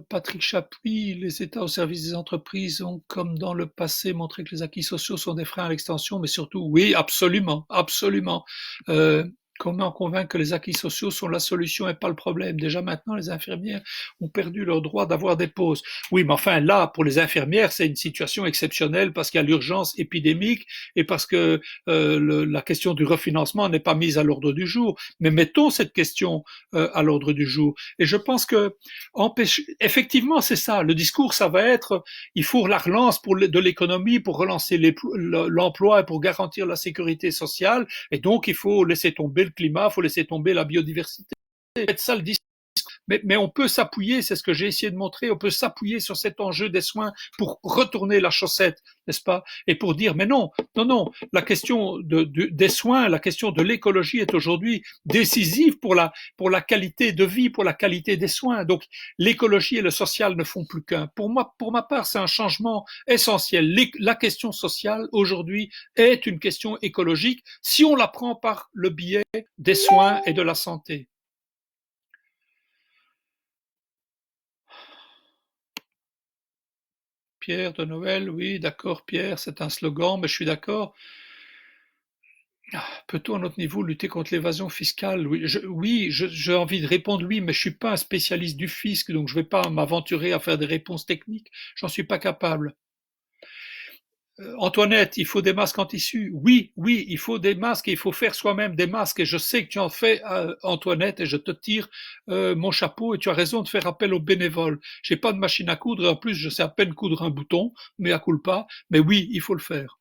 A: Patrick Chapuis, les États au service des entreprises ont, comme dans le passé, montré que les acquis sociaux sont des freins à l'extension, mais surtout, oui, absolument, absolument. Comment convaincre que les acquis sociaux sont la solution et pas le problème? Déjà maintenant, les infirmières ont perdu leur droit d'avoir des pauses. Oui, mais enfin là, pour les infirmières, c'est une situation exceptionnelle parce qu'il y a l'urgence épidémique et parce que la question du refinancement n'est pas mise à l'ordre du jour. Mais mettons cette question à l'ordre du jour. Et je pense que effectivement, c'est ça. Le discours, ça va être, il faut la relance de l'économie pour relancer l'emploi et pour garantir la sécurité sociale. Et donc, il faut laisser tomber le climat, il faut laisser tomber la biodiversité. C'est ça le discours. Mais on peut s'appuyer, c'est ce que j'ai essayé de montrer, on peut s'appuyer sur cet enjeu des soins pour retourner la chaussette, n'est-ce pas? Et pour dire, mais non, non, non, la question des soins, la question de l'écologie est aujourd'hui décisive pour la qualité de vie, pour la qualité des soins. Donc, l'écologie et le social ne font plus qu'un. Pour ma part, c'est un changement essentiel. La question sociale, aujourd'hui, est une question écologique si on la prend par le biais des soins et de la santé. Pierre de Noël, oui, d'accord, Pierre, c'est un slogan, mais je suis d'accord. Peut-on à notre niveau lutter contre l'évasion fiscale? Oui, j'ai envie de répondre oui, mais je suis pas un spécialiste du fisc, donc je vais pas m'aventurer à faire des réponses techniques. J'en suis pas capable. Antoinette, il faut des masques en tissu. Oui, oui, il faut des masques et il faut faire soi-même des masques. Et je sais que tu en fais, Antoinette, et je te tire mon chapeau. Et tu as raison de faire appel aux bénévoles. J'ai pas de machine à coudre. Et en plus, je sais à peine coudre un bouton, mais à culpa. Mais oui, il faut le faire.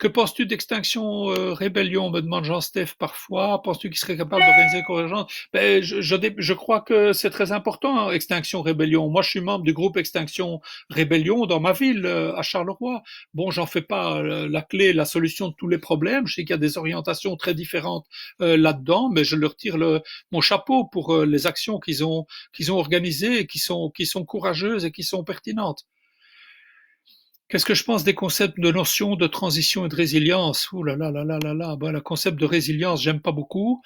A: Que penses-tu d'Extinction Rébellion me demande Jean-Steph parfois. Penses-tu qu'il serait capable d'organiser une convergence? Ben, je crois que c'est très important, hein, Extinction Rébellion. Moi, je suis membre du groupe Extinction Rébellion dans ma ville, à Charleroi. Bon, j'en fais pas la clé, la solution de tous les problèmes. Je sais qu'il y a des orientations très différentes là-dedans, mais je leur tire mon chapeau pour les actions qu'ils ont organisées et qui sont courageuses et qui sont pertinentes. Qu'est-ce que je pense des concepts de notions de transition et de résilience? Ouh là là là là là là. Ben, le concept de résilience, j'aime pas beaucoup.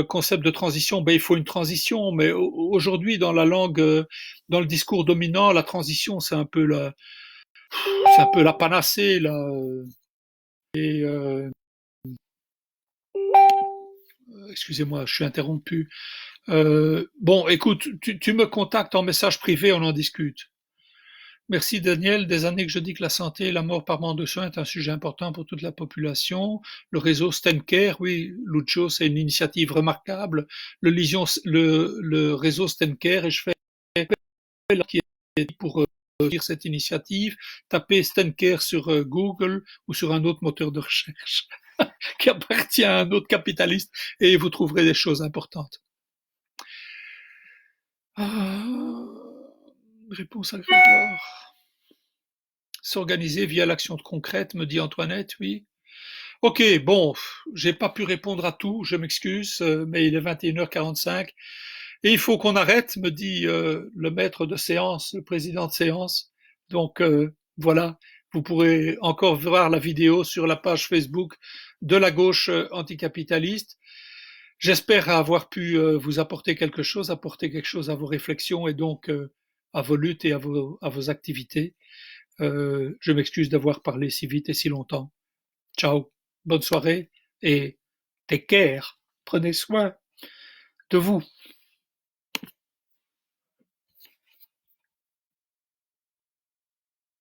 A: Concept de transition, ben il faut une transition, mais aujourd'hui dans la langue, dans le discours dominant, la transition c'est un peu la panacée là. Et excusez-moi, je suis interrompu. Bon, écoute, tu me contactes en message privé, on en discute. Merci Daniel. Des années que je dis que la santé et la mort par manque de soins est un sujet important pour toute la population. Le réseau Stencare, oui, Lucio, c'est une initiative remarquable. Le réseau Stencare, et je fais appel qui est pour dire cette initiative. Tapez Stencare sur Google ou sur un autre moteur de recherche qui appartient à un autre capitaliste et vous trouverez des choses importantes. Ah, réponse à Grégoire. S'organiser via l'action concrète, me dit Antoinette, oui. Ok, bon, j'ai pas pu répondre à tout, je m'excuse, mais il est 21h45. Et il faut qu'on arrête, me dit le maître de séance, le président de séance. Donc voilà, vous pourrez encore voir la vidéo sur la page Facebook de la gauche anticapitaliste. J'espère avoir pu vous apporter quelque chose à vos réflexions et donc à vos luttes et à vos activités. Je m'excuse d'avoir parlé si vite et si longtemps. Ciao, bonne soirée et take care. Prenez soin de vous.